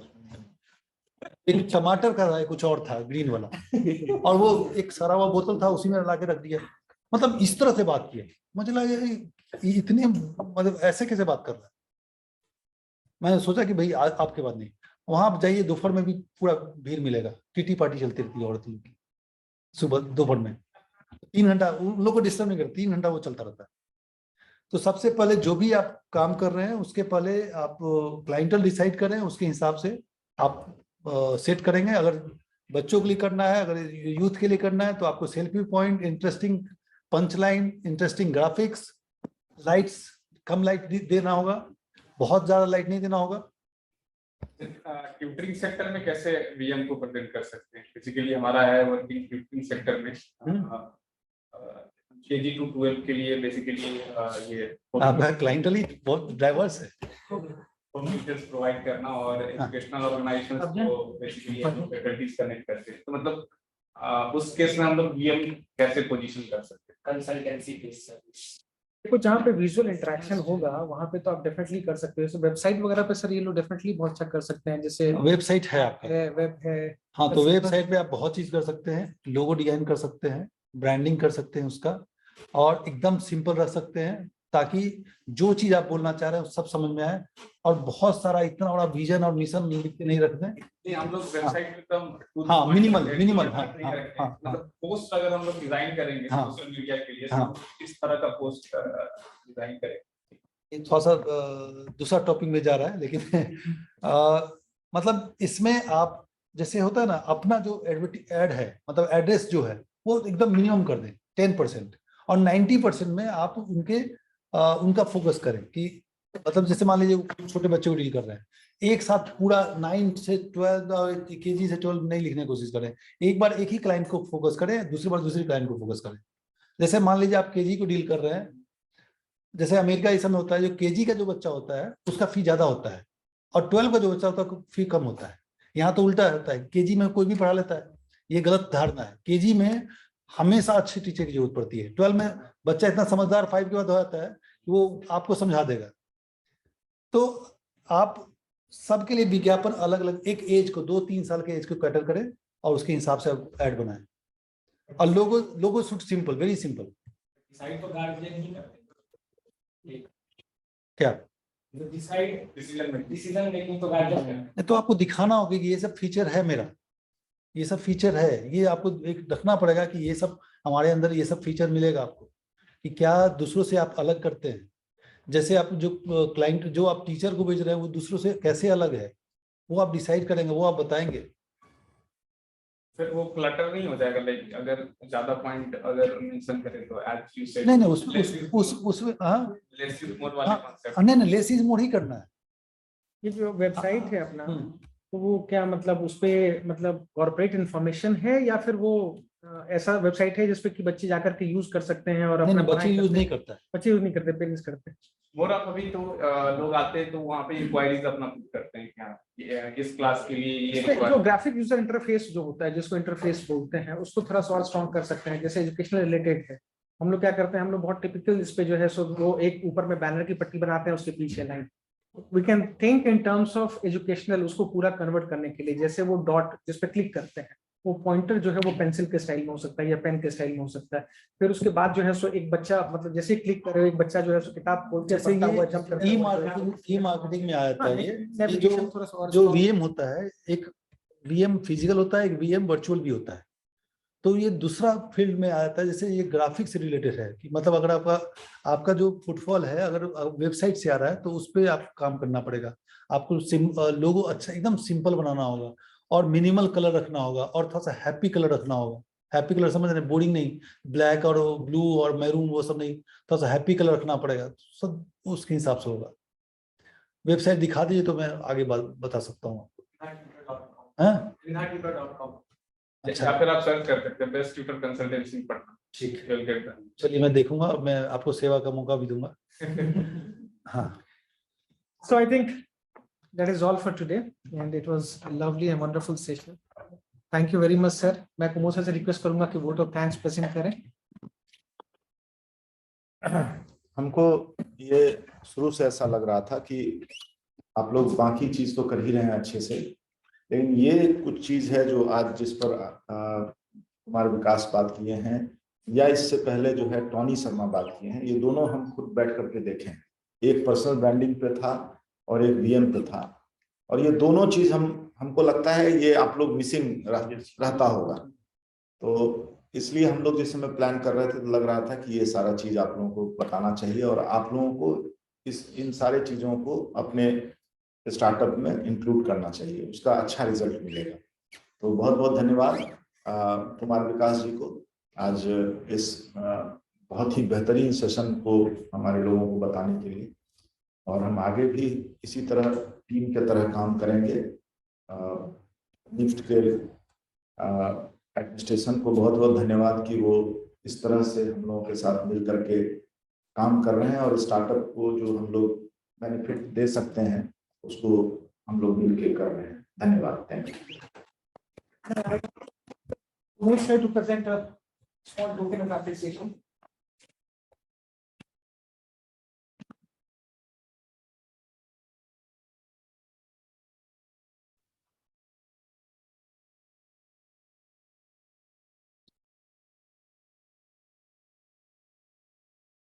एक टमाटर का था, कुछ और था ग्रीन वाला, और वो एक सड़ा हुआ बोतल था, उसी में ला के रख दिया। मतलब इस तरह से बात किया, मुझे लगा इतने, मतलब ऐसे कैसे बात कर रहा है। मैंने सोचा कि भाई आपके बात नहीं, वहां आप जाइए, दोपहर में भी पूरा भीड़ मिलेगा, किटी पार्टी चलती रहती है औरतों की, सुबह दोपहर में 3 घंटा उन लोग को डिस्टर्ब नहीं करते, 3 घंटा वो चलता रहता है। तो सबसे पहले जो भी आप काम कर रहे हैं उसके पहले आप क्लाइंटल डिसाइड करें, उसके हिसाब से आप सेट करेंगे। अगर बच्चों के लिए करना है, अगर यूथ के लिए करना है, तो आपको selfie point, interesting punch line, interesting graphics, lights कम लाइट देना होगा, बहुत ज्यादा लाइट नहीं देना होगा। ट्यूटरिंग सेक्टर में कैसे वीएम को प्रेजेंट कर सकते हैं? बेसिकली हमारा है वर्किंग ट्यूटरिंग सेक्टर में, केजी टू 12 के लिए बेसिकली ये आपका क्लाइंटल ही बहुत डाइवर्स है, फीचर्स प्रोवाइड करना और एजुकेशनल ऑर्गेनाइजेशंस को बेसिकली फैकल्टीज कनेक्ट करते हैं। तो मतलब उस केस में हम लोग वीएम कैसे पोजीशन कर सकते हैं? Consultancy based service. देखो, जहाँ पे विजुअल इंटरेक्शन होगा वहाँ पे तो आप डेफिनेटली कर सकते हो। तो वेबसाइट वगैरह पे सर ये लोग डेफिनेटली बहुत अच्छा कर सकते हैं, जैसे वेबसाइट है आपका, वेब है। हाँ, तो वेबसाइट पे आप बहुत चीज कर सकते हैं, लोगो डिजाइन कर सकते हैं, ब्रांडिंग कर सकते हैं उसका, और एकदम सिंपल रख सकते हैं ताकि जो चीज आप बोलना चाह रहे हैं सब समझ में आए। और बहुत सारा इतना बड़ा विजन और मिशन लिख के नहीं रखते हैं। नहीं, हम लोग वेबसाइट पे तो हाँ, मिनिमल, मतलब पोस्ट अगर हम लोग डिजाइन करेंगे सोशल मीडिया के लिए, तो किस तरह का पोस्ट डिजाइन करेंगे? थोड़ा सा दूसरा टॉपिक में जा रहा है, लेकिन मतलब इसमें आप जैसे होता है ना, अपना जो एड है, मतलब एड्रेस जो है वो एकदम मिनिमम कर दें 10%, और 90% में आप उनका फोकस करें कि मतलब जैसे मान लीजिए छोटे बच्चे को डील कर रहे हैं, एक साथ पूरा 9 से 12 और केजी से 12 नहीं लिखने की कोशिश करें। एक बार एक ही क्लाइंट को फोकस करें, दूसरी बार दूसरी क्लाइंट को फोकस करें। जैसे मान लीजिए आप केजी को डील कर रहे हैं, जैसे अमेरिका इस समय होता है, जो केजी का जो बच्चा होता है उसका फी ज्यादा होता है, और 12 का जो बच्चा होता है फी कम होता है। यहाँ तो उल्टा होता है, केजी में कोई भी पढ़ा लेता है, ये गलत धारणा है। केजी में हमेशा अच्छी टीचर की जरूरत पड़ती है। 12 में बच्चा इतना समझदार 5 के बाद हो जाता है कि वो आपको समझा देगा। तो आप सबके लिए विज्ञापन अलग अलग, एक एज को 2-3 साल के एज को कैटर करें और उसके हिसाब से ऐड बनाएं। और logo shoot simple, very simple. Decide तो गार्जियन ही करते हैं। क्या डिसीजन मेकिंग तो गार्जियन करते हैं। तो आपको दिखाना होगा कि ये सब फीचर है मेरा, ये सब फीचर है, ये आपको एक रखना पड़ेगा कि ये सब हमारे अंदर ये सब फीचर मिलेगा आपको, कि क्या दूसरों से आप अलग करते हैं। जैसे आप जो क्लाइंट, जो आप टीचर को भेज रहे हैं वो दूसरों से कैसे अलग है, वो आप डिसाइड करेंगे, वो आप बताएंगे। फिर वो क्लटर नहीं हो जाएगा, लाइक अगर ज्यादा पॉइंट अगर मेंशन करें तो एज यू सेड नहीं उसमें हाँ लेस इज मोर वाले कॉन्सेप्ट। नहीं लेस इज मोर ही करना है। ये जो वेबसाइट है अपना, तो वो क्या मतलब उस पे मतलब कॉर्पोरेट इंफॉर्मेशन है या फिर वो ऐसा वेबसाइट है जिसपे कि बच्चे जाकर के यूज कर सकते हैं और अपना बच्चे यूज नहीं करता है, बच्चे यूज नहीं करते, पेरेंट्स करते हैं। मोर ऑफ अभी तो लोग आते हैं तो वहाँ पे इंक्वायरीज अपना पुट करते हैं क्या इस क्लास के लिए ये जो ग्राफिक यूजर इंटरफेस जो होता है, जिसको इंटरफेस बोलते हैं, उसको थोड़ा सा और स्ट्रॉन्ग कर सकते हैं। जैसे एजुकेशनल रिलेटेड है, हम लोग क्या करते हैं, हम लोग बहुत टिपिकल इस पे जो है सो वो एक ऊपर में बैनर की पट्टी बनाते हैं, उसके पीछे line. We can think in terms of educational, उसको पूरा कन्वर्ट करने के लिए, जैसे वो डॉट जिस पे क्लिक करते हैं, वो पॉइंटर जो है वो पेंसिल के स्टाइल में हो सकता है या पेन के स्टाइल में हो सकता है। फिर उसके बाद जो है सो एक बच्चा, मतलब जैसे क्लिक करे एक बच्चा जो है सो किताब खोल के जैसे पढ़ता हुआ जंप करता ई हुआ मार्केटिंग में आ जाता है ये navigation थोड़ा सा और जो strong- वीएम होता है, एक वीएम फिजिकल होता है, एक वीएम वर्चुअल भी होता है। तो ये दूसरा फील्ड में आ जाता है, जैसे ये ग्राफिक्स से रिलेटेड है कि मतलब अगर आपका जो फुटफॉल है अगर वेबसाइट से आ रहा है तो उस पर आप काम करना पड़ेगा। आपको लोगो अच्छा एकदम सिंपल बनाना होगा और मिनिमल कलर रखना होगा और थोड़ा सा हैप्पी कलर रखना होगा। हैप्पी कलर समझ रहे हैं, बोरिंग नहीं, ब्लैक और ब्लू और मैरून वो सब नहीं, थोड़ा सा हैप्पी कलर रखना पड़ेगा, सब उसके हिसाब से होगा। वेबसाइट दिखा दीजिए तो मैं आगे बता सकता हूँ। अच्छा, या फिर आप सर्च कर सकते हैं बेस्ट ट्यूटर कंसल्टेंसी पटना। ठीक You'll get that. चलिए मैं देखूंगा और मैं आपको सेवा का मौका भी दूंगा। हाँ, So I think that is all for today, and it was a lovely and wonderful session. Thank you very much, sir. मैं कुमोद सर से रिक्वेस्ट करूंगा कि वोट ऑफ थैंक्स प्रेजेंट करें। हमको ये शुरू से ऐसा लग रहा था कि आप लोग बाकी चीज तो कर ही रहे हैं अच्छे से, लेकिन ये कुछ चीज है जो आज जिस पर कुमार विकास बात किए हैं या इससे पहले जो है टॉनी शर्मा बात किए हैं, ये दोनों हम खुद बैठ करके देखें। एक पर्सनल ब्रांडिंग पे था और एक वीएम पे था, और ये दोनों चीज हमको लगता है ये आप लोग मिसिंग रहता होगा। तो इसलिए हम लोग जिस समय प्लान कर रहे थे तो लग रहा था कि ये सारा चीज आप लोगों को बताना चाहिए और आप लोगों को इन सारे चीजों को अपने स्टार्टअप में इंक्लूड करना चाहिए, उसका अच्छा रिजल्ट मिलेगा। तो बहुत बहुत धन्यवाद कुमार विकास जी को आज इस बहुत ही बेहतरीन सेशन को हमारे लोगों को बताने के लिए, और हम आगे भी इसी तरह टीम के तरह काम करेंगे। निफ्ट के एडमिनिस्ट्रेशन को बहुत बहुत धन्यवाद कि वो इस तरह से हम लोगों के साथ मिल करके काम कर रहे हैं और स्टार्टअप को जो हम लोग बेनिफिट दे सकते हैं उसको हम लोग मिलकर कर रहे हैं। धन्यवाद, thank you. We'll try to present a small token of appreciation.